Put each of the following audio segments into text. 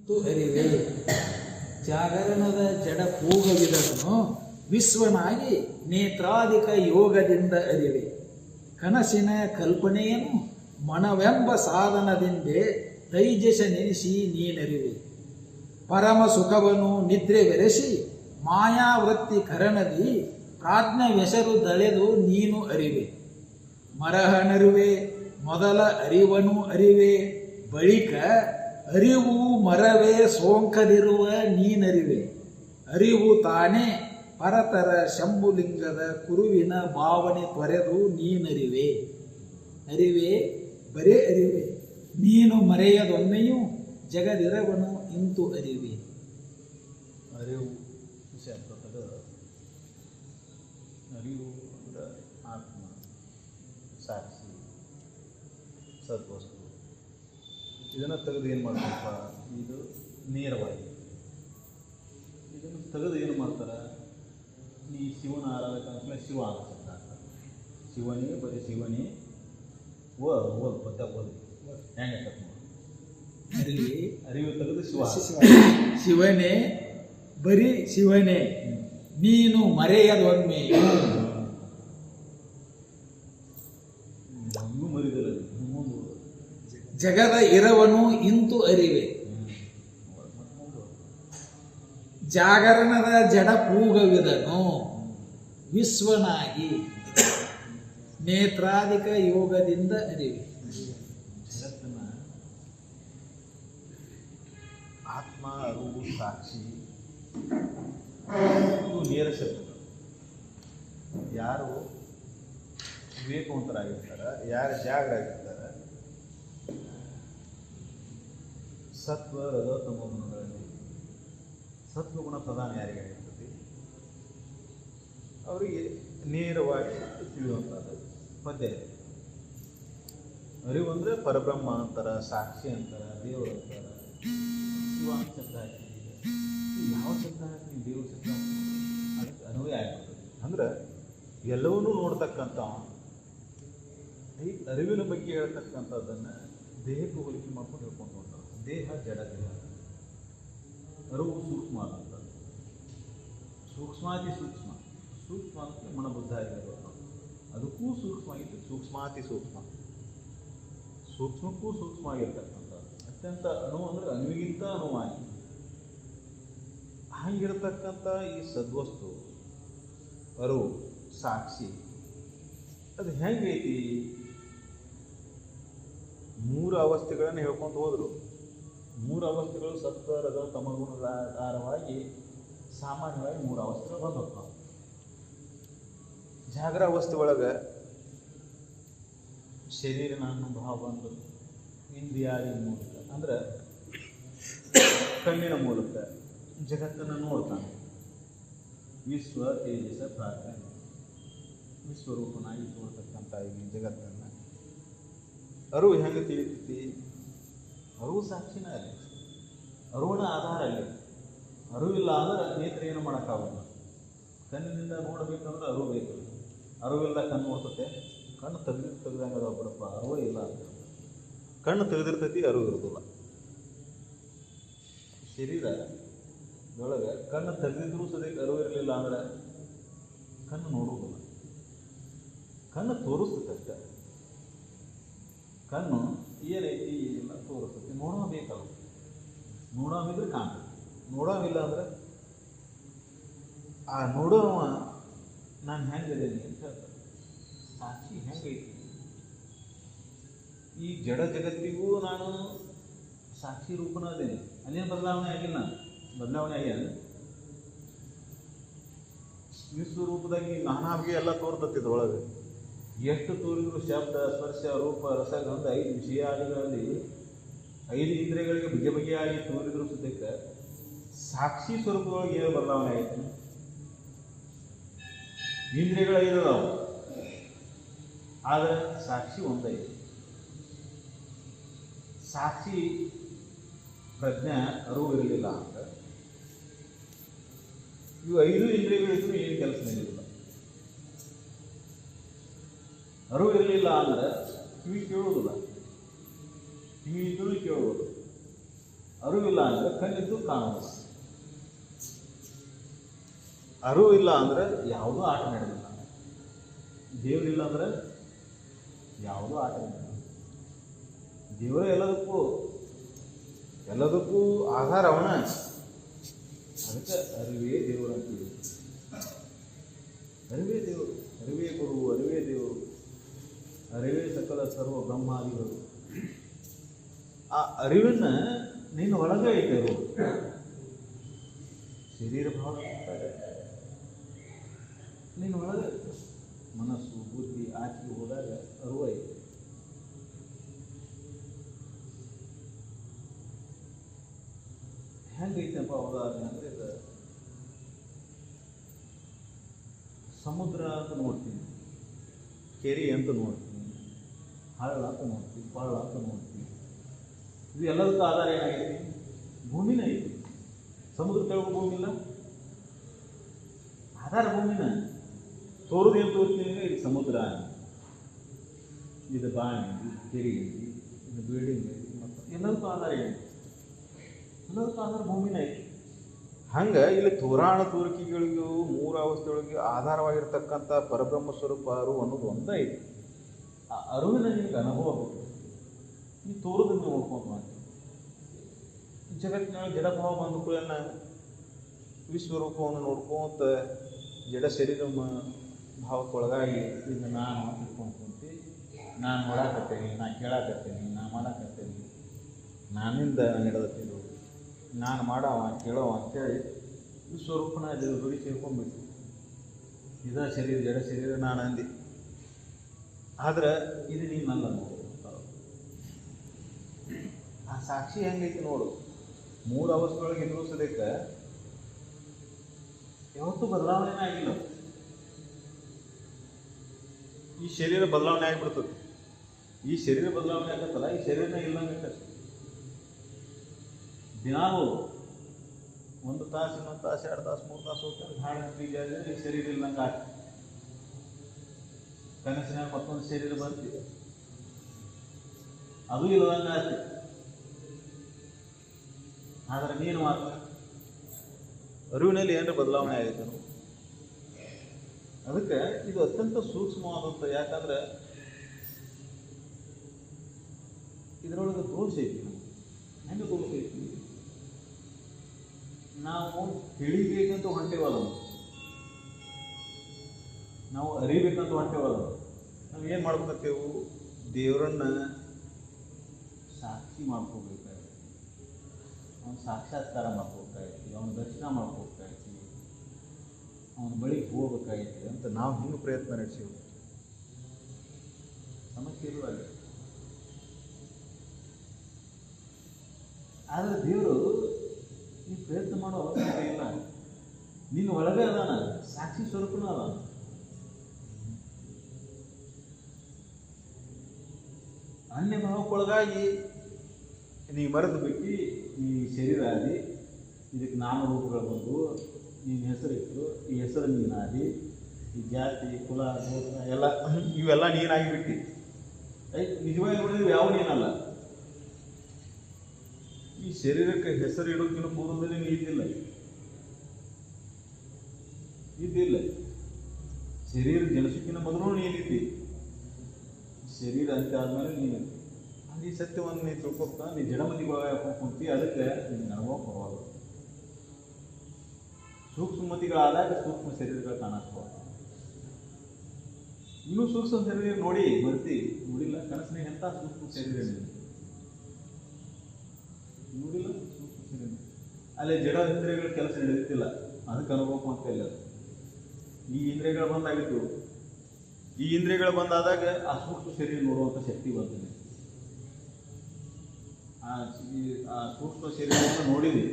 ಅರಿವೆ. ಜಾಗರಣದ ಜಡ ಕೂಗವಿದನು ವಿಶ್ವನಾಗಿ ನೇತ್ರಾಧಿಕ ಯೋಗದಿಂದ ಅರಿವೆ. ಕನಸಿನ ಕಲ್ಪನೆಯನ್ನು ಮನವೆಂಬ ಸಾಧನದಿಂದೇ ತೈಜಸ ನೆನೆಸಿ ನೀನರಿವೆ. ಪರಮ ಸುಖವನ್ನು ನಿದ್ರೆ ಬೆರೆಸಿ ಮಾಯಾವೃತ್ತಿ ಕರಣದಿ ಪ್ರಾಜ್ಞವೆಸರು ದಳೆದು ನೀನು ಅರಿವೆ. ಮರಹನರುವೆ ಮೊದಲ ಅರಿವನು ಅರಿವೆ, ಬಳಿಕ ಅರಿವು ಮರವೇ ಸೋಂಕದಿರುವ ನೀನರಿವೆ. ಅರಿವು ತಾನೇ ಪರತರ ಶಂಭುಲಿಂಗದ ಕುರುವಿನ ಭಾವನೆ ತೊರೆದು ನೀನರಿವೆ. ಅರಿವೆ ಬರೇ ಅರಿವೆ, ನೀನು ಮರೆಯದೊಮ್ಮೆಯೂ ಜಗದಿರವನು ಇಂತು ಅರಿವೆ. ಅರಿವು ಶಬ್ದದ ಅರಿವು ಅಂದರೆ ಆತ್ಮ, ಸಾಕ್ಷಿ, ಸದ್ವಸ್ತು. ಇದನ್ನು ತೆಗೆದು ಏನು ಮಾಡ್ತಾರಪ್ಪ, ಇದು ನೇರವಾಗಿ ಇದನ್ನು ತೆಗೆದು ಏನು ಮಾಡ್ತಾರೆ, ಈ ಶಿವನ ಆರಾಧಕ ಅಂತಲೇ ಶಿವ ಅಂತ ಶಿವನೇ ಬರೀ ಶಿವನೇ ಓದ್ ಬದ್ದ ಓದಿ ಹೆಂಗೆ ಅರಿವು ತೆಗೆದು ಶಿವನೇ ಬರೀ ಶಿವನೇ ನೀನು ಮರೆಯದೊಮ್ಮೆ ಮರಿದಿಲ್ಲ ಜಗದ ಇರವನು ಇಂತು ಅರಿವೆ. ಜಾಗರಣದ ಜಡ ಕೂಗವಿದನು ವಿಶ್ವನಾಗಿ ನೇತ್ರಾಧಿಕ ಯೋಗದಿಂದ ಅರಿವೆ. ಜಗತ್ತನ್ನ ಆತ್ಮ, ಅರಿವು, ಸಾಕ್ಷಿ ಇವು ನೇರ ಶಬ್ದಗಳು. ಯಾರು ವಿವೇಕವಂತರಾಗಿರ್ತಾರೆ, ಯಾರು ಜಾಗರಾಗಿರ್ತಾರೆ, ಸತ್ವ ರಜ ತಮ ಗುಣಗಳಲ್ಲಿ ಸತ್ವಗುಣ ಪ್ರಧಾನ ಯಾರಿಗಾಗಿರ್ತದೆ ಅವರಿಗೆ ನೇರವಾಗಿ ತಿಳಿಯುವಂಥದ್ದು ಪದ್ಯ. ಅರಿವು ಅಂದರೆ ಪರಬ್ರಹ್ಮ ಅಂತಾರೆ, ಸಾಕ್ಷಿ ಅಂತಾರೆ, ದೇವರು ಅಂತಾರೆ. ಶಿವ ಶಬ್ದ ಹಾಕಿದ್ದೀವಿ, ಯಾವ ಶಬ್ದ ಹಾಕಿ ದೇವ್ರ ಶಬ್ದ ಅದಕ್ಕೆ ಅನುವೇ ಆಗಿರ್ತದೆ. ಅಂದ್ರೆ ಎಲ್ಲವನ್ನೂ ನೋಡ್ತಕ್ಕಂಥ ಈ ಅರಿವಿನ ಬಗ್ಗೆ ಹೇಳ್ತಕ್ಕಂಥದ್ದನ್ನು ದೇಹಕ್ಕೆ ಹೋಲಿಕೆ ಮಾಡ್ಕೊಂಡು ಹೇಳ್ಕೊಂಡು ಹೋಗ್ತಾರೆ. ದೇಹ ಜಡ ದೇಹ, ಅರಿವು ಸೂಕ್ಷ್ಮ ಅಂತ, ಸೂಕ್ಷ್ಮಾತಿ ಸೂಕ್ಷ್ಮ, ಸೂಕ್ಷ್ಮ ಅಂತ ಮನಬುದ್ಧ ಆಗಿರೋದು. ಅದಕ್ಕೂ ಸೂಕ್ಷ್ಮ ಆಗಿತ್ತು, ಸೂಕ್ಷ್ಮಾತಿ ಸೂಕ್ಷ್ಮ, ಸೂಕ್ಷ್ಮಕ್ಕೂ ಸೂಕ್ಷ್ಮ ಆಗಿರ್ತಕ್ಕಂಥದ್ದು. ಅತ್ಯಂತ ಅಣು ಅಂದರೆ ಅಣುವಿಗಿಂತ ಅಣುವಾಗಿ ಹಾಗಿರತಕ್ಕಂಥ ಈ ಸದ್ವಸ್ತು ಅರಿವು ಸಾಕ್ಷಿ ಅದು ಹೆಂಗೈತಿ? ಮೂರು ಅವಸ್ಥೆಗಳನ್ನು ಹೇಳ್ಕೊಂಡು ಹೋದರು. ಮೂರು ಅವಸ್ಥೆಗಳು ಸತ್ವ ರಜ ತಮಗುಣದ ಆಧಾರವಾಗಿ ಸಾಮಾನ್ಯವಾಗಿ ಮೂರು ಅವಸ್ಥೆಗಳು ಬಂದಿರ್ತಾವೆ. ಜಾಗರ ಅವಸ್ಥೆ ಒಳಗೆ ಶರೀರನ ಅನುಭವ ಬಂದು ಇಂದ್ರಿಯಾದಿ ಮೂಲಕ ಅಂದ್ರೆ ಕಣ್ಣಿನ ಮೂಲಕ ಜಗತ್ತನ್ನು ನೋಡ್ತಾನೆ. ವಿಶ್ವ ತೇಜಸ ಪ್ರಾಜ್ಞೆ ವಿಶ್ವರೂಪನಾಗಿ ತೋರ್ತಕ್ಕಂಥ ಈ ಜಗತ್ತನ್ನು ಅರಿವು ಹೆಂಗೆ ತಿಳಿತೈತಿ? ಅರಿವು ಸಾಕ್ಷಿನ ಅಲ್ಲಿ, ಅರಿವಿನ ಆಧಾರ ಅಲ್ಲಿ. ಅರಿವಿಲ್ಲ ಅಂದ್ರೆ ನೇತ್ರ ಏನು ಮಾಡೋಕ್ಕಾಗಲ್ಲ. ಕಣ್ಣಿನಿಂದ ನೋಡಬೇಕಂದ್ರೆ ಅರಿವು ಬೇಕು. ಅರಿವಿಲ್ಲ ಕಣ್ಣು ನೋಡ್ತತೆ, ಕಣ್ಣು ತೆಗ್ದಂಗೆ ಅದಾವ ಬಿಡಪ್ಪ, ಅರಿವು ಇಲ್ಲ ಅಂತ. ಕಣ್ಣು ತೆಗೆದಿರ್ತೈತಿ, ಅರಿವು ಇರೋದಿಲ್ಲ. ಶರೀರದೊಳಗೆ ಕಣ್ಣು ತೆಗೆದಿದ್ರೂ ಸದ್ಯಕ್ಕೆ ಅರಿವು ಇರಲಿಲ್ಲ ಅಂದ್ರೆ ಕಣ್ಣು ನೋಡೋದಿಲ್ಲ. ಕಣ್ಣು ತೋರಿಸ್ತೈತೆ ಅಷ್ಟೇ. ಕಣ್ಣು ಏನೈತಿ ಏನಿಲ್ಲ ತೋರಿಸ್ತೈತಿ. ನೋಡೋಬೇಕಲ್ಲ, ನೋಡೋವಿದ್ರೆ ಕಾಣ್ತೈತಿ. ನೋಡೋವಿಲ್ಲ ಅಂದ್ರೆ ಆ ನೋಡೋವ ನಾನು ಹೆಂಗಿದ್ದೀನಿ ಅಂತ ಹೇಳ್ತಾರೆ. ಸಾಕ್ಷಿ ಹೆಂಗೈತಿ? ಈ ಜಡ ಜಗತ್ತಿಗೂ ನಾನು ಸಾಕ್ಷಿ ರೂಪನ ಅದೇನೆ. ಅಲ್ಲೇನು ಬದಲಾವಣೆ ಆಗಿಲ್ಲ, ಬದಲಾವಣೆ ಆಗ್ಯಾನ. ವಿಶ್ವರೂಪದಾಗಿ ನಾನಾವಿಗೆ ಎಲ್ಲ ತೋರ್ತತ್ತಿದ್ರೊಳಗೆ. ಎಷ್ಟು ತೋರಿದ್ರು ಶಬ್ದ, ಸ್ಪರ್ಶ, ರೂಪ, ರಸಗಂಧ 5 ವಿಷಯಾದಿಗಳಲ್ಲಿ 5 ಇಂದ್ರಿಯಗಳಿಗೆ ಬಗೆ ಬಗೆಯಾಗಿ ತೋರಿದ್ರು ಸದ್ಯಕ್ಕೆ ಸಾಕ್ಷಿ ಸ್ವರೂಪದೊಳಗೆ ಏನು ಬದಲಾವಣೆ ಆಯಿತು? ಇಂದ್ರಿಯಗಳು 5 ಅದಾವು, ಆದರೆ ಸಾಕ್ಷಿ ಒಂದೈತಿ. ಸಾಕ್ಷಿ ಪ್ರಜ್ಞೆ ಅರಿವು ಇರಲಿಲ್ಲ ಅಂತ ಇವು 5 ಇಂದ್ರಿಯಗಳಿದ್ರು ಏನು ಕೆಲಸ ಇರಲಿಲ್ಲ. ಅರಿವು ಇರಲಿಲ್ಲ ಅಂದ್ರೆ ಕಿವಿ ಕೇಳೋದಿಲ್ಲ, ಕಿವಿ ಇದ್ರೂ ಕೇಳೋದು. ಅರಿವಿಲ್ಲ ಅಂದ್ರೆ ಕಣ್ಣಿದ್ದು ಕಾಣುವುದು. ಅರಿವು ಇಲ್ಲ ಅಂದ್ರೆ ಯಾವುದೂ ಆಟ ನಡೆದಿಲ್ಲ. ದೇವರಿಲ್ಲ ಅಂದ್ರೆ ಯಾವುದೂ ಆಟ ನಡೆದಿಲ್ಲ. ದೇವರೇ ಎಲ್ಲದಕ್ಕೂ ಆಧಾರ ಅವನ. ಅದಕ್ಕೆ ಅರಿವೇ ದೇವರು ಅಂತೀವಿ. ಅರಿವೇ ದೇವರು, ಅರಿವೇ ಗುರು, ಅರಿವೇ ದೇವರು, ಅರಿವೇ ಸಕಲ ಸರ್ವ ಬ್ರಹ್ಮಾದಿಗಳು. ಆ ಅರಿವನ್ನ ನಿನ್ನ ಒಳಗೆ ಇಟ್ಟರು. ಶರೀರ ಭಾವ ನಿನ್ನ ಒಳಗೆ ಮನಸ್ಸು ಬುದ್ಧಿ ಆಚೆಗೆ ಹೋದಾಗ ಅರಿವು ಐತೆ. ಹೆಂಗೈತಪ್ಪ ಉದಾಹರಣೆ ಅಂದರೆ ಇದು ಸಮುದ್ರ ಅಂತ ನೋಡ್ತೀನಿ, ಕೆರೆ ಅಂತ ನೋಡ್ತೀನಿ, ಹಳ್ಳ ಅಂತ ನೋಡ್ತೀವಿ, ಪಳ್ಳ ಅಂತ ನೋಡ್ತೀವಿ. ಇದು ಎಲ್ಲದಕ್ಕೂ ಆಧಾರ ಏನಾಗೈತಿ? ಭೂಮಿನ ಐತಿ. ಸಮುದ್ರ ಕೆಳಗೆ ಭೂಮಿ ಇಲ್ಲ, ಆಧಾರ ಭೂಮಿನ. ತೋರುದು ಏನು ತೋರ್ತೀನಿ, ಇದು ಸಮುದ್ರ, ಇದು ಬಾಣಿ, ಇದು ಕೆರೆ ಐತಿ, ಇದು ಬಿಲ್ಡಿಂಗ್ ಐತಿ, ಮತ್ತು ಎಲ್ಲದಕ್ಕೂ ಆಧಾರ ಏನೈತಿ? ಎಲ್ಲದಕ್ಕೂ ಆಧಾರ ಭೂಮಿನ ಐತಿ. ಹಂಗೆ ಇಲ್ಲಿ ತೋರಾಣ ತೋರಿಕೆಗಳಿಗೂ ಮೂರು ಅವಸ್ಥೆಗಳಿಗೆ ಆಧಾರವಾಗಿರ್ತಕ್ಕಂಥ ಪರಬ್ರಹ್ಮ ಸ್ವರೂಪ ಅರಿವು ಅನ್ನೋದು ಒಂದೇ ಐತಿ. ಆ ಅರಿವಿನ ನಿಮ್ಗೆ ಅನುಭವ ಬೇಕು. ಈ ತೋರೋದನ್ನು ನೋಡ್ಕೊಂಡು ಮಾಡಿ ಜಗತ್ತಿನ ಜಡಭಾವ ಬಂದ ಕೂಡ ವಿಶ್ವರೂಪವನ್ನು ನೋಡ್ಕೊಂತ ಜಡ ಶರೀರ ಭಾವಕ್ಕೊಳಗಾಗಿ ಈಗ ನಾನು ತಿಳ್ಕೊಂಡು ಕುಂತು ನಾನು ನೋಡಾಕತ್ತೇನೆ, ನಾ ಕೇಳಾಕತ್ತೇನೆ, ನಾ ಮಾಡಾಕತ್ತೇನೆ, ನಾನಿಂದ ನಡೆದತ್ತಿದ್ದು, ನಾನು ಮಾಡವ ಕೇಳವ ಅಂತೇಳಿ ವಿಶ್ವರೂಪನ ದುಡಿ ಸೇರ್ಕೊಂಡ್ಬಿಟ್ಟು ಇದ ಶರೀರ ಜಡ ಶರೀರ ನಾನು ಅಂದಿ. ಆದ್ರೆ ಇದು ನೀನಲ್ಲ ನೋಡು. ಆ ಸಾಕ್ಷಿ ಹೆಂಗೈತಿ ನೋಡು. ಮೂರು ಅವಸ್ಥೆಯೊಳಗೆ ಎದುರಿಸೋದಕ್ಕೆ ಯಾವತ್ತೂ ಬದಲಾವಣೆ ಆಗಿಲ್ಲ. ಈ ಶರೀರ ಬದಲಾವಣೆ ಆಗಿಬಿಡ್ತದೆ. ಈ ಶರೀರ ಬದಲಾವಣೆ ಆಗತ್ತಲ್ಲ, ಈ ಶರೀರನೇ ಇಲ್ಲಂಗೈತೆ. ದಿನಾಲು 1 ತಾಸು, 2 ತಾಸು, 2 ತಾಸು, 3 ತಾಸು ಹೋಗ್ತಾರೆ, ಹಾಡು ಬೀಜ ಈ ಶರೀರ ಇಲ್ಲಂಗೆ ಆಗ್ತದೆ. ಕನಸಿನಾಗ ಮತ್ತೊಂದು ಶರೀರ ಬರ್ತಿದೆ, ಅದು ಇಲ್ಲದಂಗೆ ಆಗ್ತದೆ. ಆದರೆ ನೀನು ಮಾತ್ರ ಅರಿವಿನಲ್ಲಿ ಏನಾರ ಬದಲಾವಣೆ ಆಗೈತೆ. ಅದಕ್ಕೆ ಇದು ಅತ್ಯಂತ ಸೂಕ್ಷ್ಮವಾದಂಥ. ಯಾಕಂದ್ರೆ ಇದರೊಳಗೆ ದೋಷ ಐತಿ. ಹೆಂಗೆ ದೋಷ ಐತಿ? ನಾವು ತಿಳಿಬೇಕಂತ ಹೊಂಟೇವಲ್ಲ, ನಾವು ಅರಿಬೇಕಂತ ಹೊಂಟೇವಲ್ಲ. ನಾವು ಏನು ಮಾಡ್ಬೇಕಂತೇವು? ದೇವರನ್ನ ಸಾಕ್ಷಿ ಮಾಡ್ಕೋಬೇಕಾಯ್ತು, ಅವನ ಸಾಕ್ಷಾತ್ಕಾರ ಮಾಡ್ಕೋಬೇಕಾಯ್ತು, ಅವನ ದರ್ಶನ ಮಾಡ್ಕೋಬೇಕಾಯ್ತು, ಅವನ ಬಳಿಗೆ ಹೋಗ್ಬೇಕಾಯ್ತು ಅಂತ ನಾವು ಹಿಂಗೆ ಪ್ರಯತ್ನ ನಡೆಸೀವಿ. ಸಮಸ್ಯೆ ಇರುವಾಗ ಆದರೆ ದೇವರು ಈ ಪ್ರಯತ್ನ ಮಾಡೋ ಅವಶ್ಯಕತೆ ಇಲ್ಲ. ನಿನ್ನ ಒಳಗೆ ಅದಾನ, ಸಾಕ್ಷಿ ಸ್ವರೂಪನೂ ಅದ. ಅನ್ಯ ಭಾವಕ್ಕೊಳಗಾಗಿ ನೀ ಮರೆತು ಬಿಟ್ಟು ಈ ಶರೀರ ಆದಿ, ಇದಕ್ಕೆ ನಾಮರೂಪಗಳು ಬಂದು ನೀನು ಹೆಸರಿಟ್ಟು, ಈ ಹೆಸರು ನೀನಾದಿ, ಈ ಜಾತಿ ಕುಲ ಗೋತ್ರ ಎಲ್ಲ ಇವೆಲ್ಲ ನೀನಾಗಿಬಿಟ್ಟು ನಿಜವಾಗಿ ನೋಡಿದ್ರೆ ಯಾವ ನೀನಲ್ಲ. ಈ ಶರೀರಕ್ಕೆ ಹೆಸರು ಇಡೋಕ್ಕಿಂತ ಪೂರ್ವದಲ್ಲಿ ನೀ ಇದ್ದಿಲ್ಲ. ಶರೀರ ಜನಿಸೋಕ್ಕಿಂತ ಮೊದಲು ನೀನಿದ್ದಿ. ಶರೀರ ಅಂತ ಆದ್ಮೇಲೆ ನೀನು ಈ ಸತ್ಯವನ್ನು ನೀನು ತಿಳ್ಕೊತಾ ನೀ ಜಡಮದಿ ಕುಂತಿ. ಅದಕ್ಕೆ ನಿನ್ನ ಅನುಭವ ಬರೋದು. ಸೂಕ್ಷ್ಮತಿಗಳಾದಾಗ ಸೂಕ್ಷ್ಮ ಶರೀರಗಳು ಕಾಣಿಸ್ಬೋದು. ಇನ್ನೂ ಸೂಕ್ಷ್ಮ ಶರೀರ ನೋಡಿ ಬರ್ತಿ ನೋಡಿಲ್ಲ. ಕನಸಿನಾಗ ಎಂಥ ಸೂಕ್ಷ್ಮ ಶರೀರ ನೋಡಿಲ್ಲ. ಸೂಕ್ಷ್ಮ ಶರೀರ ಅಲ್ಲೇ ಜಡ ಇಂದ್ರಿಯಗಳ ಕೆಲಸ ನಡೆಯುತ್ತಿಲ್ಲ. ಅದಕ್ಕೆ ಅನುಭವ ಅಂತ ಇಲ್ಲ. ಈ ಇಂದ್ರಿಯಗಳು ಬಂದಾಗಿತ್ತು. ಈ ಇಂದ್ರಿಯಗಳು ಬಂದಾದಾಗ ಆ ಸೂಕ್ಷ್ಮ ಶರೀರ ನೋಡುವಂಥ ಶಕ್ತಿ ಬರ್ತದೆ. ಆ ಸೂಕ್ಷ್ಮ ಶರೀರವನ್ನು ನೋಡಿದ್ವಿ,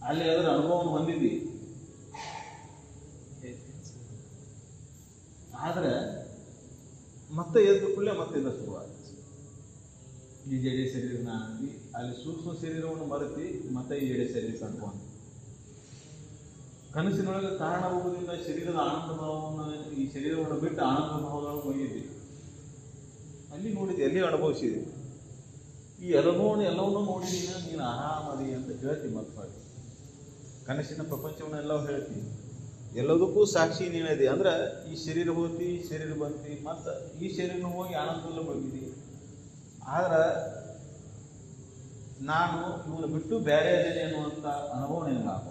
ಅಲ್ಲಿ ಅದರ ಅನುಭವವನ್ನು ಹೊಂದಿದ್ವಿ. ಆದರೆ ಮತ್ತೆ ಎದ್ದು ಕೂಡಲೇ ಮತ್ತೆ ಇದು ಶುರುವಾಗುತ್ತೆ. ಈ ಜಡೆ ಶರೀರನ ಅಲ್ಲಿ ಸೂಕ್ಷ್ಮ ಶರೀರವನ್ನು ಮರೆತಿ ಮತ್ತೆ ಈ ಜಡೆ ಶರೀರ ಕಂಡುಕೊಂಡು ಕನಸಿನೊಳಗೆ ಕಾರಣವಾಗುವುದರಿಂದ ಶರೀರದ ಆನಂದ ಭಾವವನ್ನು, ಈ ಶರೀರವನ್ನು ಬಿಟ್ಟು ಆನಂದ ಭಾವದೊಳಗೆ ಹೋಗಿದ್ವಿ. ಅಲ್ಲಿ ನೋಡಿದ್ವಿ, ಅಲ್ಲಿ ಅನುಭವಿಸಿದ್ವಿ. ಈ ಎಲ್ಲವನ್ನೂ ನೋಡಿದೀನ ನೀನು ಆರಾಮದಿ ಅಂತ ಹೇಳ್ತಿ ಮತ್ತೆ ಕನಸಿನ ಪ್ರಪಂಚವನ್ನೆಲ್ಲ ಹೇಳ್ತಿ, ಎಲ್ಲದಕ್ಕೂ ಸಾಕ್ಷಿ ನೀನದಿ. ಅಂದ್ರೆ ಈ ಶರೀರ ಹೋತಿ, ಶರೀರ ಬಂತಿ, ಮತ್ತು ಈ ಶರೀರನೂ ಹೋಗಿ ಆನಂದದಲ್ಲೂ ಬಂದಿದಿ. ಆದ್ರೆ ನಾನು ಇವನು ಬಿಟ್ಟು ಬೇರೆ ಅದೇನೆ ಅನ್ನುವಂಥ ಅನುಭವ ನಿನಗಾಗ.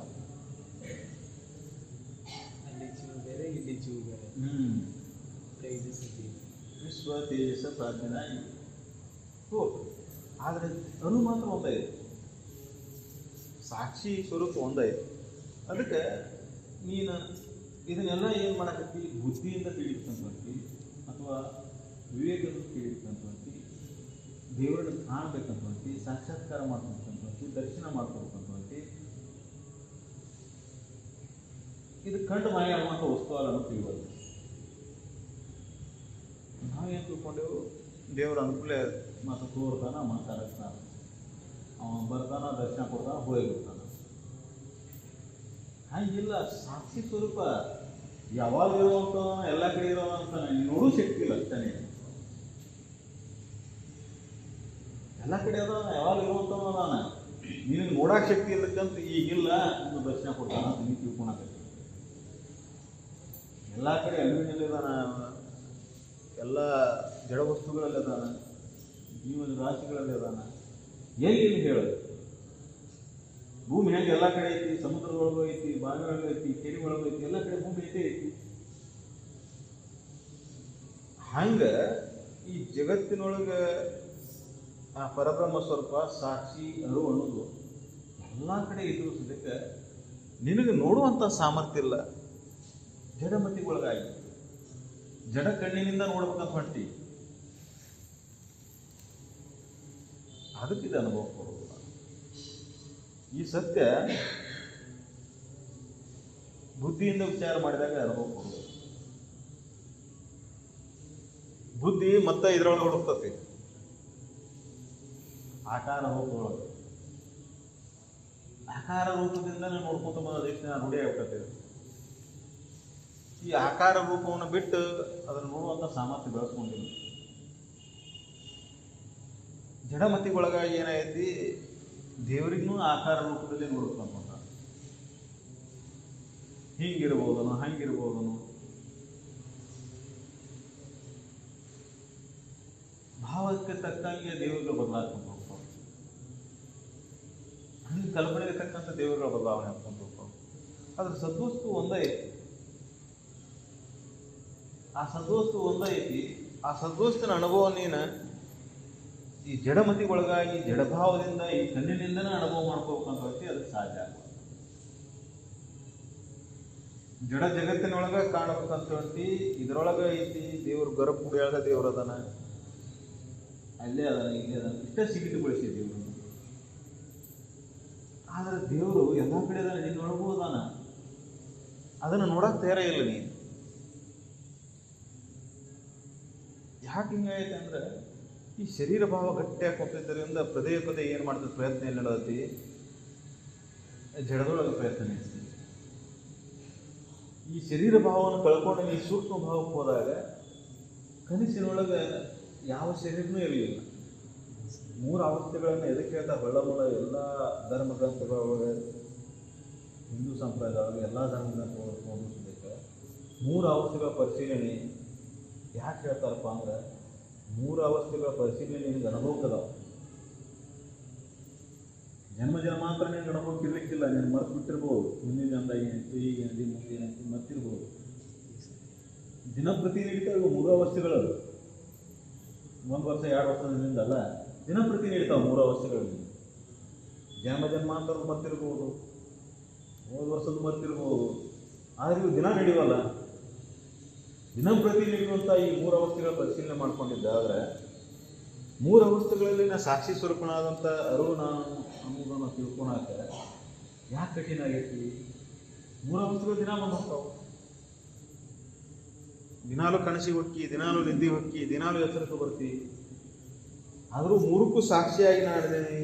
ಅಲ್ಲಿ ಜೀವ ಬೇರೆ, ಇಲ್ಲಿ ಜೀವ ಬೇರೆ. ವಿಶ್ವ ತೇಜಸ ಪ್ರಾಜ್ಞನ ಆದರೆ ಅನು ಮಾತ್ರ ಒಂದೈತೆ, ಸಾಕ್ಷಿ ಸ್ವರೂಪ ಒಂದೈತೆ. ಅದಕ್ಕೆ ನೀನು ಇದನ್ನೆಲ್ಲ ಏನು ಮಾಡಕತ್ತಿ, ಬುದ್ಧಿಯಿಂದ ತಿಳಿಬೇಕಂತಿ ಅಥವಾ ವಿವೇಕದಿಂದ ತಿಳಿಬೇಕಂತಿ, ದೇವರನ್ನು ಕಾಣಬೇಕಂತಿ, ಸಾಕ್ಷಾತ್ಕಾರ ಮಾಡ್ಬೇಕಂತಿ, ದರ್ಶನ ಮಾಡ್ಕೋಬೇಕಂತಿ, ಇದು ಕಂಡು ಮಾಯ ಆಗುವಂಥ ವಸ್ತು ಅಲ್ಲ ತಿಳಿಯೋದು. ನಾವೇನು ತಿಳ್ಕೊಂಡೆವು, ದೇವರ ಅನುಕೂಲ ಮತ್ತು ತೋರ್ತಾನ, ಮಾತಾಡ್ತಾನ, ಅವನು ಬರ್ತಾನ, ದರ್ಶನ ಕೊಡ್ತಾನ, ಹೋಗಿಬಿಡ್ತಾನ. ಹಂಗಿಲ್ಲ, ಸಾಕ್ಷಿ ಸ್ವರೂಪ ಯಾವಾಗ ಇರುವಂತ ಎಲ್ಲ ಕಡೆ ಇರೋವಂತ ನೋಡೂ ಶಕ್ತಿ ಇಲ್ಲ ಅಷ್ಟೇ. ಎಲ್ಲ ಕಡೆ ಅದ, ಯಾವಾಗ ಇರುವಂತ ನಾನು ನಿನಗೆ ನೋಡಾಕ ಶಕ್ತಿ ಇಲ್ಲಕ್ಕಂತ ಈಗಿಲ್ಲ, ಇನ್ನು ದರ್ಶನ ಕೊಡ್ತಾನ ಅಂತ ನೀವು ತಿಳ್ಕೊಳಕತ್ತಿ. ಎಲ್ಲ ಕಡೆ ಅರಿವಿನಲ್ಲಿದಾನ, ಎಲ್ಲ ಜಡ ವಸ್ತುಗಳಲ್ಲಿ ಅದಾನ, ಜೀವನ ರಾಶಿಗಳಲ್ಲಿ ಅದಾನ. ಎಲ್ಲಿ ಹೇಳೋದು, ಭೂಮಿ ಹೆಂಗೆ ಎಲ್ಲ ಕಡೆ ಐತಿ, ಸಮುದ್ರದೊಳಗೂ ಐತಿ, ಬಾವಿಯೊಳಗೂ ಐತಿ, ಕೆರೆ ಒಳಗೂ ಐತಿ, ಎಲ್ಲ ಕಡೆ ಭೂಮಿ ಐತಿ. ಹಂಗೆ ಈ ಜಗತ್ತಿನೊಳಗೆ ಆ ಪರಬ್ರಹ್ಮ ಸ್ವರೂಪ ಸಾಕ್ಷಿ ಅರು ಅನ್ನೋದು ಎಲ್ಲ ಕಡೆ ಇದ್ರು ಸದ್ಯಕ್ಕೆ ನಿನಗೆ ನೋಡುವಂಥ ಸಾಮರ್ಥ್ಯ ಇಲ್ಲ. ಜಡಮತಿಗೊಳಗಾಗಿ ಜಡ ಕಣ್ಣಿನಿಂದ ನೋಡ್ಬೇಕಂತ ಹೊಂಟಿ, ಅದಕ್ಕಿದೆ ಅನುಭವ ಕೊಡೋದಿಲ್ಲ. ಈ ಸತ್ಯ ಬುದ್ಧಿಯಿಂದ ವಿಚಾರ ಮಾಡಿದಾಗ ಅನುಭವ ಕೊಡೋದು. ಬುದ್ಧಿ ಮತ್ತೆ ಇದ್ರೊಳಗೆ ಹುಡುಕ್ತತಿ, ಆಕಾರ ರೂಪದೊಳಗೆ. ಆಕಾರ ರೂಪದಿಂದನೇ ನೋಡ್ಕೊತ ಬಂದ ರೂಢಿ ಆಗ್ಬಿಟ್ಟೆ. ಈ ಆಕಾರ ರೂಪವನ್ನು ಬಿಟ್ಟು ಅದನ್ನು ನೋಡುವಂಥ ಸಾಮರ್ಥ್ಯ ಬೆಳೆಸ್ಕೊಂಡಿಲ್ಲ. ಜಡಮತಿಗೊಳಗಾಗಿ ಏನಾಯ್ತಿ, ದೇವರಿಗೂ ಆಕಾರ ರೂಪದಲ್ಲಿ ನೋಡ್ಕೊಂತ, ಹಿಂಗಿರ್ಬೋದನು, ಹಂಗಿರ್ಬೋದನು, ಭಾವಕ್ಕೆ ತಕ್ಕಂಗೆ ದೇವರುಗಳು ಬದಲಾಗ್ಕೊಂತ ಹೋಗ್ತಾವೆ, ಹಂಗೆ ಕಲ್ಪನೆಗೆ ತಕ್ಕಂಥ ದೇವರುಗಳ ಬದಲಾವಣೆ ಆಗ್ಕೊಂತ ಹೋಗ್ತಾವೆ. ಅದ್ರ ಸದ್ವಸ್ತು ಒಂದೇ ಐತಿ, ಆ ಸದ್ವಸ್ತು ಒಂದೇ ಐತಿ. ಆ ಸದ್ವಸ್ತುನ ಅನುಭವ ನೀನು ಈ ಜಡಮತಿಗೊಳಗಾಗಿ ಜಡಭಾವದಿಂದ ಈ ಕಣ್ಣಿನಿಂದನೇ ಅನುಭವ ಮಾಡ್ಕೋಬೇಕಂತ ಹೇಳ್ತಿ, ಅದಕ್ಕೆ ಸಾಧ್ಯ ಆಗ. ಜಡ ಜಗತ್ತಿನೊಳಗೆ ಕಾಣಬೇಕಂತ ಹೇಳ್ತಿ, ಇದರೊಳಗೆ ಐತಿ ದೇವ್ರು ಗರ್ಭಗುಡಿಯಾಗ ದೇವ್ರು ಅದಾನ, ಅಲ್ಲೇ ಅದಾನ, ಇಲ್ಲೇ ಅದಾನ, ಇಷ್ಟ ಸಿಗಿಟುಗೊಳಿಸಿ ದೇವ್ರನ್ನು. ಆದರೆ ದೇವರು ಎಲ್ಲ ಕಡೆ ಅದಾನ, ನಿನ್ನೊಳಗೂ ಅದಾನ, ಅದನ್ನು ನೋಡಕ್ಕೆ ತಯಾರೇ ಇಲ್ಲ ನೀನು. ಯಾಕೆ ಹಿಂಗಾಯ್ತು ಅಂದ್ರೆ, ಈ ಶರೀರ ಭಾವ ಗಟ್ಟಿಯಾಗಿ ಕೊಟ್ಟಿದ್ದರಿಂದ ಪದೇ ಏನು ಮಾಡ್ತದೆ, ಪ್ರಯತ್ನ ಏನು ನಡೆದತಿ, ಜಡದೊಳಗೆ ಪ್ರಯತ್ನ ನಡೆಸ್ತೀವಿ. ಈ ಶರೀರ ಭಾವವನ್ನು ಕಳ್ಕೊಂಡು ಈ ಸೂಕ್ಷ್ಮ ಭಾವಕ್ಕೆ ಹೋದಾಗ ಕನಸಿನೊಳಗೆ ಯಾವ ಶರೀರನೂ ಇರಲಿಲ್ಲ. 3 ಅವಸ್ಥೆಗಳನ್ನು ಎದಕ್ಕೆ ಹೇಳ್ತಾ ಹೊಳ್ಳಮೊಳ ಎಲ್ಲ ಧರ್ಮ ಗ್ರಂಥಗಳೊಳಗೆ, ಹಿಂದೂ ಸಂಪ್ರದಾಯದೊಳಗೆ ಎಲ್ಲ ಧರ್ಮ ಗ್ರಂಥಗಳೊಳಗೆ ಹೋಗಿಸಬೇಕು 3 ಅವಸ್ಥೆಗಳ ಪರಿಶೀಲನೆ ಯಾಕೆ ಹೇಳ್ತಾರಪ್ಪ ಅಂದ್ರೆ, 3 ಅವಸ್ಥೆಗಳ ಪರಿಶೀಲನೆ ನಿನಗೆ ಅನುಭವಕ್ಕದಾವ. ಜನ್ಮಾಂತರ ನಿನಗೆ ಅನುಭವಕ್ಕೆ ಇರ್ಲಿಕ್ಕಿಲ್ಲ, ನೀನು ಮರ್ತು ಬಿಟ್ಟಿರ್ಬೋದು. ಮುಂದಿನ ಜನ್ಮದಾಗ ಏನೈತಿ, ಈಗ ಏನೈತಿ, ಮುಂದೆ ಏನೈತಿ ಮರ್ತಿರ್ಬೋದು. ದಿನಪ್ರತಿ ನಡೀತಾವೆ 3 ಅವಸ್ಥೆಗಳು. 1 ವರ್ಷ 2 ವರ್ಷದಿಂದ ಅಲ್ಲ, ದಿನಪ್ರತಿ ನಡೀತಾವೆ 3 ಅವಸ್ಥೆಗಳಲ್ಲಿ. ಜನ್ಮಾಂತರ ಮರ್ತಿರ್ಬೋದು, 3 ವರ್ಷದ ಮರ್ತಿರ್ಬೋದು. ಆದರೆ ಇವು ದಿನ ನಡೆಯುವಲ್ಲ, ದಿನಪ್ರತಿ ನಡೆಯುವಂಥ ಈ 3 ಅವಸ್ಥೆಗಳ ಪರಿಶೀಲನೆ ಮಾಡ್ಕೊಂಡಿದ್ದಾದ್ರೆ 3 ಅವಸ್ಥೆಗಳಲ್ಲಿ ನಾ ಸಾಕ್ಷಿ ಸ್ವರೂಪನಾದಂಥ ಅರಿವು ನಾನು ಅನ್ನೋದನ್ನು ತಿಳ್ಕೊಳಕ್ಕೆ ಯಾಕೆ ಕಠಿಣ ಆಗೈತಿ? 3 ಅವಸ್ಥೆಗಳು ದಿನ ಬಂದು ಹೋಗ್ತಾವೆ. ದಿನಾಲು ಕನಸಿಗೆ ಹೊಕ್ಕಿ, ದಿನಾಲು ನಿದ್ದೆ ಹೊಕ್ಕಿ, ದಿನಾಲು ಎಚ್ಚರಿಕೆ ಬರ್ತಿ. ಆದರೂ 3ಕ್ಕೂ ಸಾಕ್ಷಿಯಾಗಿ ನಾಡಿದ್ದೀನಿ.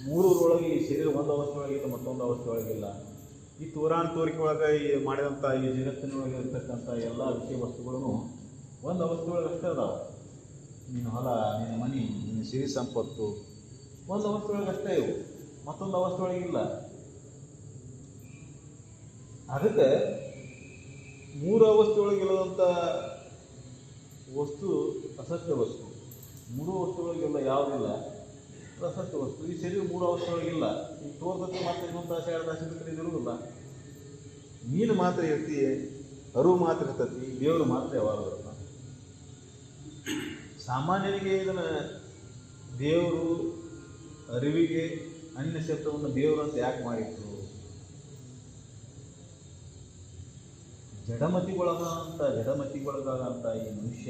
3ರೊಳಗೆ ಈ ಶರೀರ ಒಂದು ಅವಸ್ಥೆ ಒಳಗಿಲ್ಲ, ಮತ್ತೊಂದು ಅವಸ್ಥೆ ಒಳಗಿಲ್ಲ. ಈ ತೋರಿಕೆ ಒಳಗೆ ಈ ಮಾಡಿದಂಥ ಈ ಜಗತ್ತಿನೊಳಗೆ ಇರ್ತಕ್ಕಂಥ ಎಲ್ಲ ವಿಷಯ ವಸ್ತುಗಳನ್ನು ಒಂದು ಅವಸ್ಥೆ ಒಳಗೆ ಅಷ್ಟೇ ಅದಾವೆ. ನಿನ್ನ ಹೊಲ, ನಿನ್ನ ಮನೆ, ನಿನ್ನ ಸಿರಿ ಸಂಪತ್ತು ಒಂದು ಅವಸ್ಥೆಯೊಳಗೆ ಅಷ್ಟೇ ಇವು, ಮತ್ತೊಂದು ಅವಸ್ಥೆಯೊಳಗಿಲ್ಲ. ಅದಕ್ಕೆ ಮೂರು ಅವಸ್ಥೆಯೊಳಗಿಲ್ಲದಂಥ ವಸ್ತು ಅಸತ್ಯ ವಸ್ತು. ಮೂರು ವಸ್ತುಗಳಿಗೆಲ್ಲ ಯಾವುದಿಲ್ಲ ಅಸತ್ಯ ವಸ್ತು. ಈ ಶರೀರ ಮೂರು ಅವಸ್ಥೆಯೊಳಗಿಲ್ಲ. ಈ ತೋರ್ದಕ್ಕೆ ಮಾತ್ರ ಇನ್ನೊಂದು ತಾಸು 2 ತಾಸು ಬಿಟ್ಟರೆ ಇದಿರುವುದಿಲ್ಲ. ನೀನು ಮಾತ್ರ ಇರ್ತೀಯೇ, ಅರಿವು ಮಾತ್ರ ಇರ್ತತಿ, ದೇವರು ಮಾತ್ರ ಯಾವಾಗ ಬರಲ್ಲ. ಸಾಮಾನ್ಯನಿಗೆ ಇದನ್ನು ದೇವರು ಅರಿವಿಗೆ ಅನ್ಯ ಶಬ್ದವನ್ನು ದೇವರು ಅಂತ ಯಾಕೆ ಮಾಡಿತ್ತು? ಜಡಮತಿಗೊಳಗಾದಂಥ ಈ ಮನುಷ್ಯ